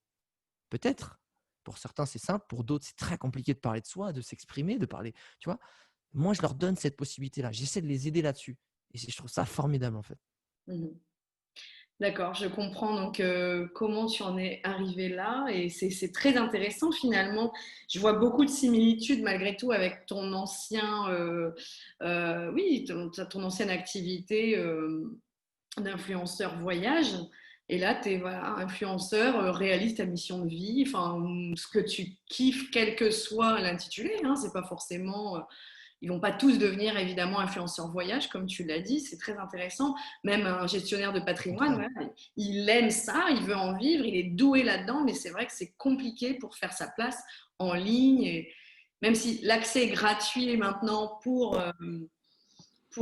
Peut-être. Pour certains, c'est simple. Pour d'autres, c'est très compliqué de parler de soi, de s'exprimer, de parler. Tu vois, moi, je leur donne cette possibilité-là. J'essaie de les aider là-dessus. Et je trouve ça formidable, en fait. Mmh. D'accord, je comprends donc comment tu en es arrivé là et c'est très intéressant finalement. Je vois beaucoup de similitudes malgré tout avec ton ancien, oui, ton ancienne activité d'influenceur voyage. Et là, tu es voilà, influenceur, réalise ta mission de vie, enfin, ce que tu kiffes, quel que soit l'intitulé. Hein, c'est pas forcément ils vont pas tous devenir évidemment influenceurs voyage, comme tu l'as dit, c'est très intéressant. Même un gestionnaire de Au patrimoine, contraire. voilà, il aime ça, il veut en vivre, il est doué là-dedans, mais c'est vrai que c'est compliqué pour faire sa place en ligne. Et même si l'accès est gratuit maintenant pour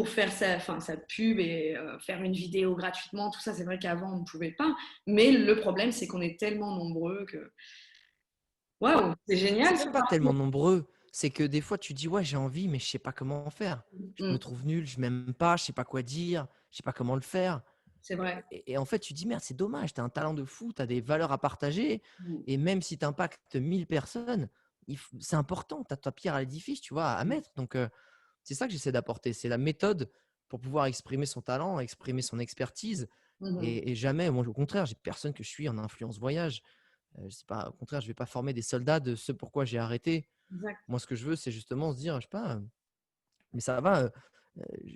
faire enfin, sa pub et faire une vidéo gratuitement, tout ça, c'est vrai qu'avant on ne pouvait pas. Mais le problème, c'est qu'on est tellement nombreux que waouh, c'est génial C'est ce même pas tellement parcours. nombreux. c'est que des fois, tu dis: «Ouais, j'ai envie, mais je sais pas comment faire. Je me Mmh, trouve nul, je m'aime pas, je sais pas quoi dire, je sais pas comment le faire». c'est vrai. Et en fait, tu te dis: «Merde, c'est dommage, tu as un talent de fou, tu as des valeurs à partager Mmh, et même si tu impactes 1000 personnes, il f c'est important, tu as ta pierre à l'édifice, tu vois, à mmh, mettre». Donc c'est ça que j'essaie d'apporter, c'est la méthode pour pouvoir exprimer son talent, exprimer son expertise mmh. et jamais moi, au contraire, j'ai personne que je suis en influence voyage. Je sais pas, au contraire, je vais pas former des soldats de ce pourquoi j'ai arrêté. Exact. Moi, ce que je veux, c'est justement se dire, je sais pas, mais ça va,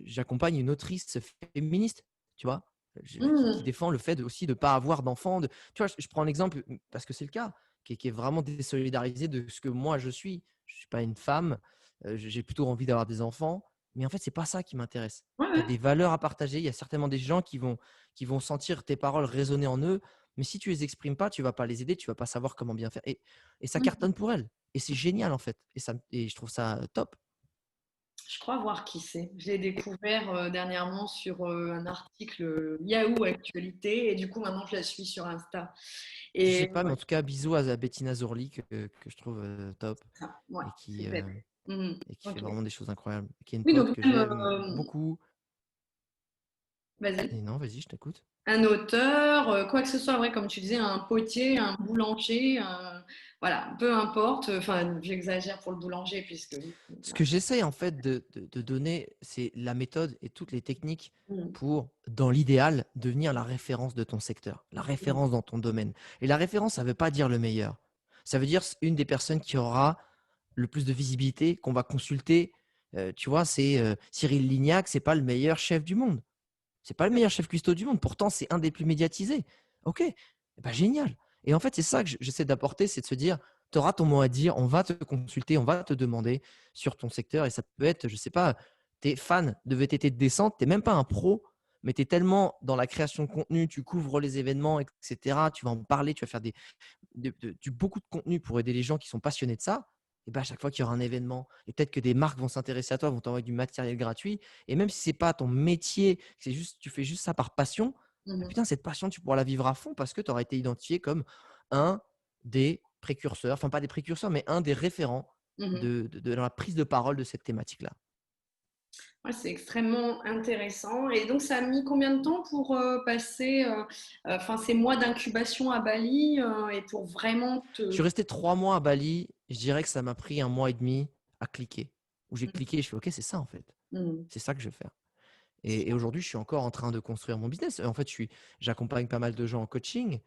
j'accompagne une autrice féministe, tu vois? Qui Mmh. défend le fait de aussi de pas avoir d'enfants, de tu vois? Je prends l'exemple, parce que c'est le cas, qui est vraiment désolidarisé de ce que moi je suis. Je suis pas une femme, j'ai plutôt envie d'avoir des enfants, mais en fait, c'est pas ça qui m'intéresse. Ouais, Tu as ouais. des valeurs à partager, il y a certainement des gens qui vont sentir tes paroles résonner en eux, mais si tu les exprimes pas, tu vas pas les aider, tu vas pas savoir comment bien faire et ça Mmh. cartonne pour elles et c'est génial en fait et je trouve ça top. Je crois voir qui c'est. Je l'ai découvert, dernièrement sur, un article, Yahoo Actualité et du coup maintenant je la suis sur Insta Je sais et pas, mais ouais, en tout cas, bisous à Bettina Zorli que je trouve, top ça, ouais, et qui, c'est belle. heu Mmh. et qui fait OK. vraiment des choses incroyables. Qui est une Oui pote donc que même, j'aime beaucoup vas-y. et non, vas-y, je t'écoute. Un auteur, quoi que ce soit, ouais, comme tu disais, un potier, un boulanger, voilà, peu importe, enfin, j'exagère pour le boulanger puisque oui, Ce voilà. que j'essaie en fait de donner, c'est la méthode et toutes les techniques Mmh. pour, dans l'idéal, devenir la référence de ton secteur, la Mmh. référence dans ton domaine. Et la référence, ça veut pas dire le meilleur. Ça veut dire une des personnes qui aura le plus de visibilité, qu'on va consulter. Tu vois, c'est, Cyril Lignac, c'est pas le meilleur chef du monde. C'est pas le meilleur chef cuistot du monde, pourtant c'est un des plus médiatisés. OK, eh bah, génial. Et en fait, c'est ça que j'essaie d'apporter, c'est de se dire, tu auras ton mot à dire, on va te consulter, on va te demander sur ton secteur et ça peut être, je sais pas, tu es fan de VTT de descente, tu es même pas un pro, mais tu es tellement dans la création de contenu, tu couvres les événements et cetera, tu vas en parler, tu vas faire du beaucoup de contenu pour aider les gens qui sont passionnés de ça. Et bah, à chaque fois qu'il y aura un événement et peut-être que des marques vont s'intéresser à toi, vont t'envoyer du matériel gratuit et même si c'est pas ton métier, c'est juste tu fais juste ça par passion, Mmh bah, mh. putain cette passion tu pourras la vivre à fond parce que tu auras été identifié comme un des précurseurs, enfin pas des précurseurs, mais un des référents Mmh. de dans la prise de parole de cette thématique-là. Ouais, c'est extrêmement intéressant et donc ça a mis combien de temps pour, passer, enfin ces mois d'incubation à Bali, et pour vraiment Je te suis resté 3 mois à Bali, je dirais que ça m'a pris 1 mois et demi à cliquer. Où j'ai mmh, cliqué et je fais: «OK, c'est ça en fait, mmh, c'est ça que je vais faire». Et aujourd'hui, je suis encore en train de construire mon business. En fait, j'accompagne pas mal de gens en coaching,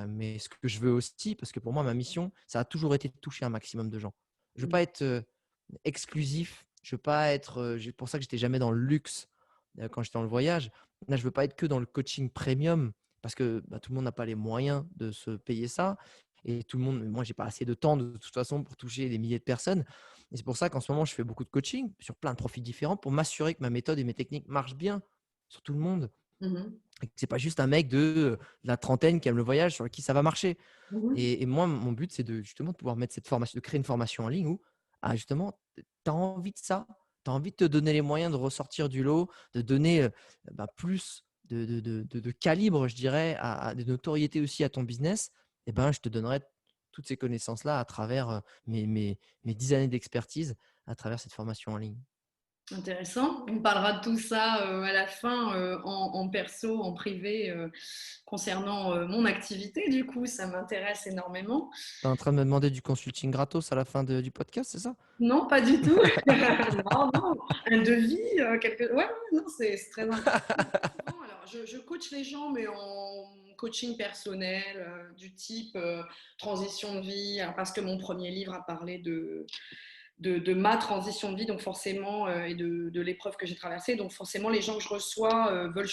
mais ce que je veux aussi, parce que pour moi, ma mission, ça a toujours été de toucher un maximum de gens. Je veux mmh, pas être exclusif. Je veux pas être. C'est pour ça que j'étais jamais dans le luxe quand j'étais dans le voyage. Là, je veux pas être que dans le coaching premium parce que bah, tout le monde n'a pas les moyens de se payer ça. Et tout le monde, moi, j'ai pas assez de temps de toute façon pour toucher des milliers de personnes. Et c'est pour ça qu'en ce moment, je fais beaucoup de coaching sur plein de profils différents pour m'assurer que ma méthode et mes techniques marchent bien sur tout le monde. mmh, Et que c'est pas juste un mec de la trentaine qui aime le voyage sur qui ça va marcher. mmh, Et moi, mon but, c'est de justement de pouvoir mettre cette formation, de créer une formation en ligne où, ah, justement, tu as envie de ça, tu as envie de te donner les moyens de ressortir du lot, de donner bah, plus de calibre, je dirais, de notoriété aussi à ton business, et ben, je te donnerai toutes ces connaissances-là à travers mes 10 années d'expertise, à travers cette formation en ligne. intéressant. On parlera de tout ça, à la fin, en perso, en privé, concernant, mon activité du coup, ça m'intéresse énormément. Tu es en train de me demander du consulting gratos à la fin du podcast, c'est ça? Non, pas du tout. Non, non, un devis, quelque ouais, ouais, non, c'est très intéressant. Souvent, alors je coach les gens, mais en coaching personnel, du type, transition de vie, alors parce que mon premier livre a parlé de ma transition de vie, donc forcément, et de l'épreuve que j'ai traversée. Donc forcément, les gens que je reçois veulent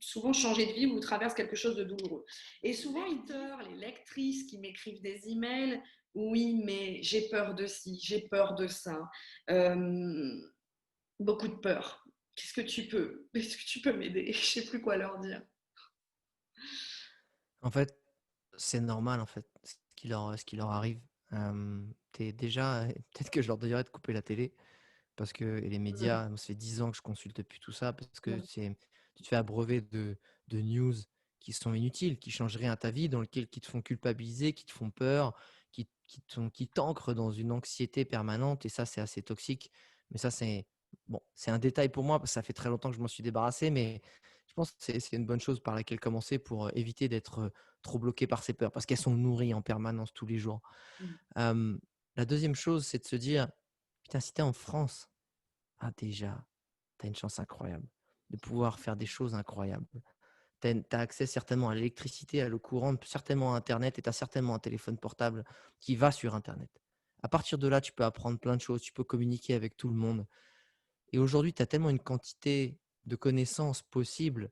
souvent changer de vie ou traversent quelque chose de douloureux. Et souvent, ils lecteurs, les lectrices qui m'écrivent des emails, oui, mais j'ai peur de ci, j'ai peur de ça. Euh, Beaucoup de peur. Est-ce que tu peux m'aider? Je sais plus quoi leur dire. En fait, c'est normal, en fait, ce qui leur arrive. Tu déjà peut-être que je leur dirais de couper la télé parce que et les Mm, médias, moi, ça fait 10 ans que je consulte depuis tout ça parce que mm, tu te fais abreuver de news qui sont inutiles, qui changent rien à ta vie, qui te font culpabiliser, qui te font peur, qui t'ancrent dans une anxiété permanente et ça, c'est assez toxique. Mais ça, c'est bon, c'est un détail pour moi parce que ça fait très longtemps que je m'en suis débarrassé, mais je pense que c'est une bonne chose par laquelle commencer pour, éviter d'être, trop bloqué par ces peurs parce qu'elles sont nourries en permanence tous les jours. Mmh. Hem, la deuxième chose, c'est de se dire: «Putain, si tu es en France, ah déjà, tu as une chance incroyable de pouvoir faire des choses incroyables. Tu as accès certainement à l'électricité, à l'eau courante, certainement à internet et tu as certainement un téléphone portable qui va sur internet. À partir de là, tu peux apprendre plein de choses, tu peux communiquer avec tout le monde et aujourd'hui, tu as tellement une quantité de connaissances possibles,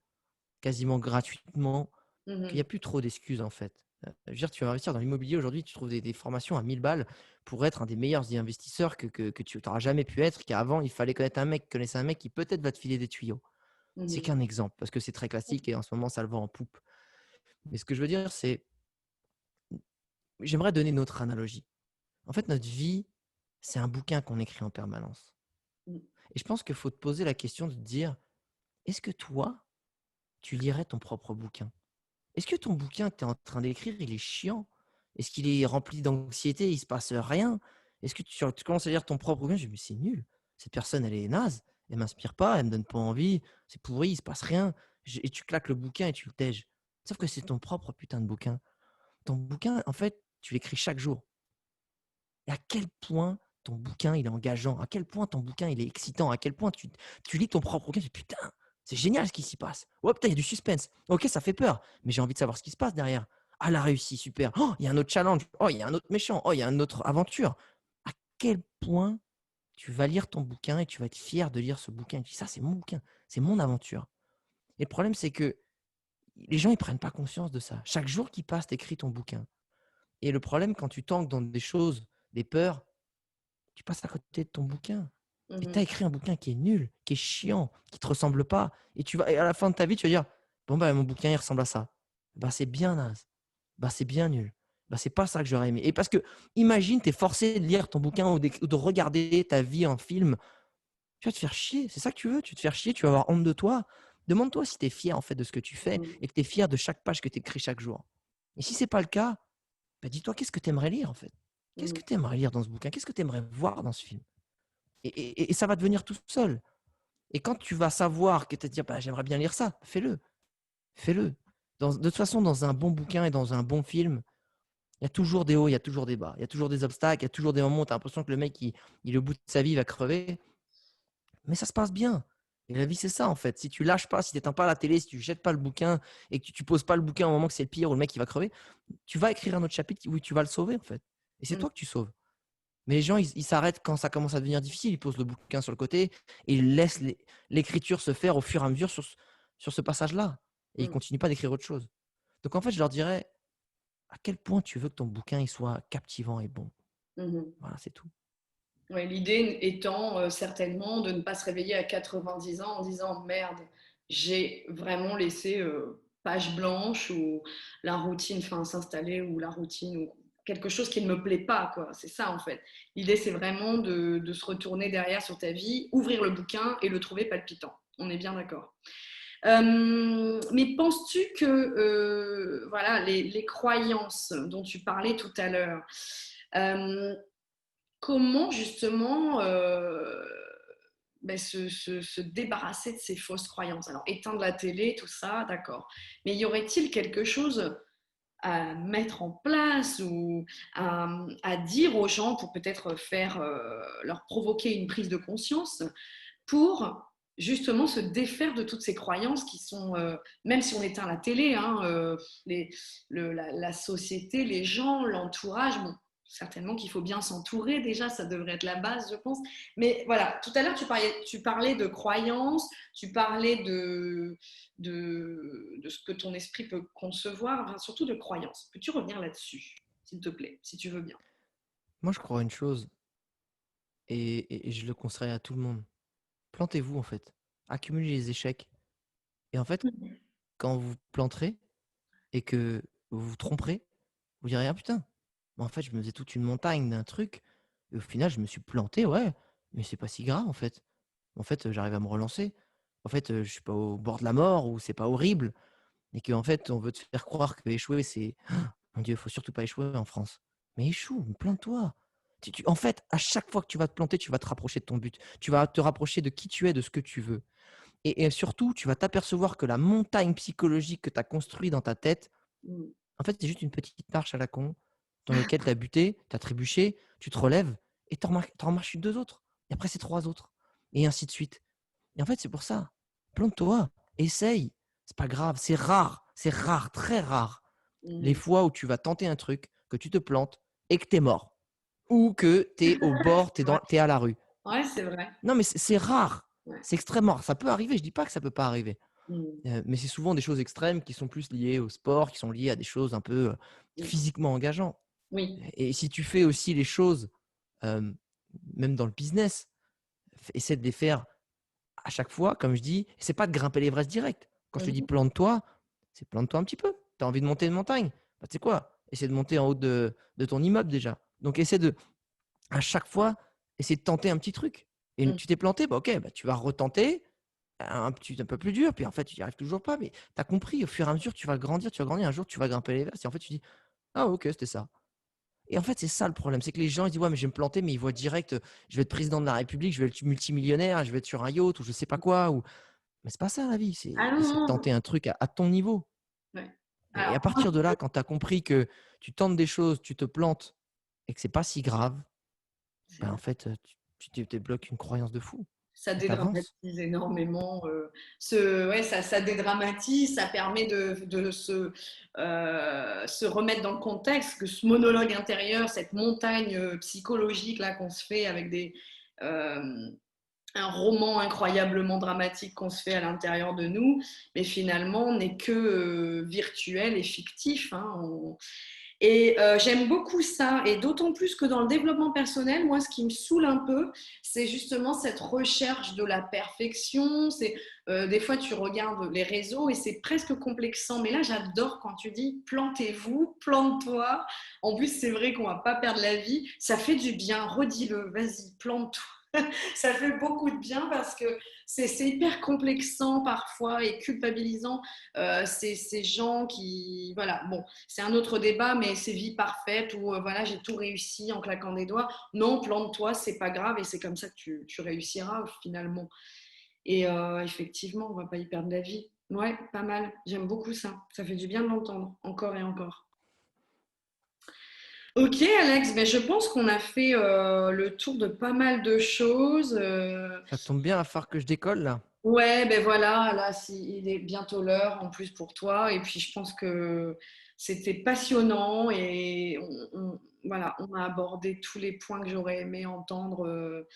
quasiment gratuitement, qu'il y a Mmh. plus trop d'excuses, en fait. Je veux dire, tu vas investir dans l'immobilier aujourd'hui, tu trouves des formations à 1000 balles pour être un des meilleurs investisseurs que tu auras jamais pu être, qu'avant, il fallait connaître un mec, connaissait un mec qui peut-être va te filer des tuyaux. C'est Mmh. qu'un exemple, parce que c'est très classique et en ce moment, ça le vend en poupe. Mais ce que je veux dire, c'est, j'aimerais donner une autre analogie. En fait, notre vie, c'est un bouquin qu'on écrit en permanence. Mmh. Et je pense qu'il faut te poser la question de te dire, est-ce que toi, tu lirais ton propre bouquin? Est-ce que ton bouquin que tu es en train d'écrire, il est chiant? Est-ce qu'il est rempli d'anxiété, il se passe rien? Est-ce que tu commences à lire ton propre bouquin, je dis: «Mais c'est nul, cette personne, elle est naze, elle m'inspire pas, elle me donne pas envie, c'est pourri, il se passe rien». Et tu claques le bouquin et tu le tèges. Sauf que c'est ton propre putain de bouquin. Ton bouquin, en fait, tu l'écris chaque jour. Et à quel point ton bouquin, il est engageant, à quel point ton bouquin, il est excitant, à quel point tu lis ton propre bouquin, tu dis: «Putain, c'est génial ce qui s'y passe. Ouais, putain, il y a du suspense. OK, ça fait peur, mais j'ai envie de savoir ce qui se passe derrière. Ah, la réussi, super. Oh, il y a un autre challenge. Oh, il y a un autre méchant. Oh, il y a une autre aventure». À quel point tu vas lire ton bouquin et tu vas être fier de lire ce bouquin. Tu dis: «Ça, c'est mon bouquin, c'est mon aventure». Et le problème, c'est que les gens, ils prennent pas conscience de ça. Chaque jour qui passe, tu écris ton bouquin. Et le problème, quand tu t'ancres dans des choses, des peurs, tu passes à côté de ton bouquin. Et tu as Mmh. écrit un bouquin qui est nul, qui est chiant, qui te ressemble pas. Et à la fin de ta vie, tu vas dire: «Bon, bah, mon bouquin, il ressemble à ça». Bah, c'est bien naze. Bah, c'est bien nul. Bah, c'est pas ça que j'aurais aimé. Et parce que imagine, tu es forcé de lire ton bouquin ou de regarder ta vie en film. Tu vas te faire chier. C'est ça que tu veux? Tu vas te faire chier, tu vas avoir honte de toi. Demande-toi si tu es fier, en fait, de ce que tu fais Mmh. et que tu es fier de chaque page que tu écris chaque jour. Et si c'est pas le cas, bah, dis-toi qu'est-ce que tu aimerais lire, en fait? Qu'est-ce Mmh. que tu aimerais lire dans ce bouquin? Qu'est-ce que tu aimerais voir dans ce film? Et ça va devenir tout seul. Et quand tu vas savoir que tu vas te dire: «Bah, j'aimerais bien lire ça», fais-le, fais-le. De toute façon, dans un bon bouquin et dans un bon film, il y a toujours des hauts, il y a toujours des bas. Il y a toujours des obstacles, il y a toujours des moments où tu as l'impression que le mec, il est au bout de sa vie, il va crever. Mais ça se passe bien. Et la vie, c'est ça, en fait. Si tu lâches pas, si tu éteins pas la télé, si tu jettes pas le bouquin et que tu poses pas le bouquin au moment que c'est le pire, où le mec, il va crever, tu vas écrire un autre chapitre où tu vas le sauver, en fait. Et c'est Mmh. toi que tu sauves. Mais les gens, ils s'arrêtent quand ça commence à devenir difficile. Ils posent le bouquin sur le côté et ils laissent l'écriture se faire au fur et à mesure sur ce passage-là. Et ils Mmh. continuent pas d'écrire autre chose. Donc en fait, je leur dirais, à quel point tu veux que ton bouquin il soit captivant et bon. Mmh. Voilà, c'est tout. Ouais, l'idée étant, certainement de ne pas se réveiller à 90 ans en disant: «Merde, j'ai vraiment laissé, page blanche ou la routine, enfin, s'installer ou la routine ou quelque chose qui ne me plaît pas», quoi. C'est ça, en fait. L'idée, c'est vraiment de se retourner derrière sur ta vie, ouvrir le bouquin et le trouver palpitant. On est bien d'accord. Mais penses-tu que, voilà, les croyances dont tu parlais tout à l'heure, hem comment justement, se débarrasser de ces fausses croyances? Alors éteindre la télé, tout ça, d'accord. Mais y aurait-il quelque chose à mettre en place ou à dire aux gens pour peut-être faire, leur provoquer une prise de conscience pour justement se défaire de toutes ces croyances qui sont, même si on éteint la télé, hein, les, la société, les gens, l'entourage, bon, certainement qu'il faut bien s'entourer déjà, ça devrait être la base, je pense. Mais voilà, tout à l'heure, tu parlais de croyances, tu parlais de ce que ton esprit peut concevoir, enfin, surtout de croyances. Peux-tu revenir là-dessus, s'il te plaît, si tu veux bien? Moi, je crois une chose, et je le conseillerais à tout le monde. Plantez-vous, en fait. Accumulez les échecs. Et en fait, quand vous vous planterez et que vous vous tromperez, vous direz: «Ah putain, mais en fait, je me faisais toute une montagne d'un truc et au final, je me suis planté, ouais, mais c'est pas si grave, en fait. En fait, j'arrive à me relancer. En fait, je suis pas au bord de la mort ou c'est pas horrible». Et qu'en fait, on veut te faire croire que échouer, c'est mon Dieu, il faut surtout pas échouer en France. mais échoue, mais plante-toi. En fait, à chaque fois que tu vas te planter, tu vas te rapprocher de ton but. Tu vas te rapprocher de qui tu es, de ce que tu veux. Et surtout, tu vas t'apercevoir que la montagne psychologique que tu as construite dans ta tête, Mmh. en fait, c'est juste une petite marche à la con dans laquelle tu as buté, tu as trébuché, tu te relèves et tu en marches 2 autres. Et après, c'est 3 autres et ainsi de suite. Et en fait, c'est pour ça. Plante-toi, essaye. C'est pas grave, c'est rare, très rare les Mmh. fois où tu vas tenter un truc, que tu te plantes et que tu es mort ou que tu es au bord, C'est vrai. tu es à la rue. Ouais, c'est vrai. Non, mais c'est rare. Ouais. C'est extrêmement rare. Ça peut arriver, je dis pas que ça peut pas arriver. Mmh. Mais c'est souvent des choses extrêmes qui sont plus liées au sport, qui sont liées à des choses un peu, Mmh. physiquement engageantes. Oui. Et si tu fais aussi les choses, hem, même dans le business, essaie de les faire à chaque fois, comme je dis, c'est pas de grimper l'Everest direct. Quand je te dis Mmh. plante-toi, c'est plante-toi un petit peu. Tu as envie de monter une montagne, bah, tu sais quoi? Essaie de monter en haut de ton immeuble déjà. Donc essaie de à chaque fois, essaie de tenter un petit truc et Mmh. tu t'es planté, bah, OK, bah, tu vas retenter un peu plus dur, puis en fait, tu y arrives toujours pas, mais tu as compris au fur et à mesure, tu vas grandir, un jour, tu vas grimper l'Everest et en fait, tu dis: «Ah OK, c'était ça». Et en fait, c'est ça le problème, c'est que les gens, ils disent: «Ouais, mais je vais me planter», mais ils voient direct, je vais être président de la République, je vais être multimillionnaire, je vais être sur un yacht ou je sais pas quoi ou mais c'est pas ça la vie, c'est Ah non, essaie de non, non. tenter un truc à ton niveau Ouais. et Alors à moi, partir de là, quand tu as compris que tu tentes des choses, tu te plantes et que c'est pas si grave, c'est ben, en vrai. fait, tu débloques une croyance de fou Ça et tu avances. dédramatise énormément, ouais, ça dédramatise, ça permet de se remettre dans le contexte, que ce monologue intérieur, cette montagne, psychologique là qu'on se fait avec un roman incroyablement dramatique qu'on se fait à l'intérieur de nous, mais finalement n'est que, virtuel et fictif, hein. Et j'aime beaucoup ça, et d'autant plus que dans le développement personnel, moi, ce qui me saoule un peu, c'est justement cette recherche de la perfection. C'est des fois, tu regardes les réseaux et c'est presque complexant. Mais là, j'adore quand tu dis plantez-vous, plante-toi. En plus, c'est vrai qu'on va pas perdre la vie. Ça fait du bien. Redis-le. Vas-y, plante-toi. Ça fait beaucoup de bien parce que c'est hyper complexant parfois et culpabilisant. Ces gens qui, voilà, bon, c'est un autre débat, mais c'est vie parfaite où voilà, j'ai tout réussi en claquant des doigts. Non, plante-toi, c'est pas grave et c'est comme ça que tu réussiras finalement. Et effectivement, on va pas y perdre la vie. Ouais, pas mal. J'aime beaucoup ça. Ça fait du bien de l'entendre, encore et encore. Ok, Alex, ben, je pense qu'on a fait le tour de pas mal de choses. Ça tombe bien, à faire que je décolle là. Ouais, ben voilà, là, il est bientôt l'heure en plus pour toi. Et puis, je pense que c'était passionnant et voilà, on a abordé tous les points que j'aurais aimé entendre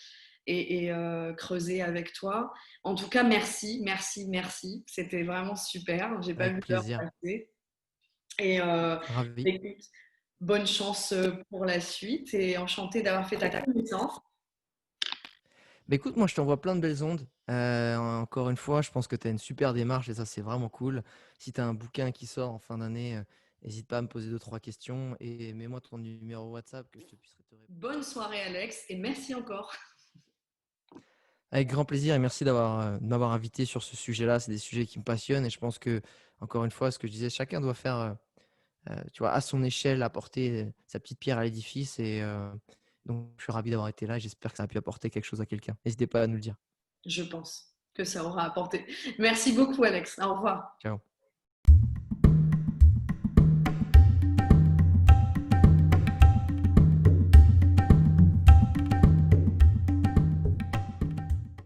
et creuser avec toi. En tout cas, merci, merci, merci. C'était vraiment super. J'ai pas Avec vu l'heure plaisir, passer. Et ravi. écoute, bonne chance pour la suite et enchantée d'avoir fait ta connaissance. Bah, écoute, moi, je t'envoie plein de belles ondes. Encore une fois, je pense que tu as une super démarche et ça, c'est vraiment cool. Si tu as un bouquin qui sort en fin d'année, hésite pas à me poser deux trois questions et mets-moi ton numéro WhatsApp que je te puisserai te répondre. Bonne soirée, Alex, et merci encore. Avec grand plaisir et merci de m'avoir invité sur ce sujet-là. C'est des sujets qui me passionnent et je pense que, encore une fois, ce que je disais, chacun doit faire, tu vois, à son échelle, apporter sa petite pierre à l'édifice donc je suis ravi d'avoir été là et j'espère que ça a pu apporter quelque chose à quelqu'un. N'hésitez pas à nous le dire. Je pense que ça aura apporté. Merci beaucoup, Alex. Au revoir. Ciao.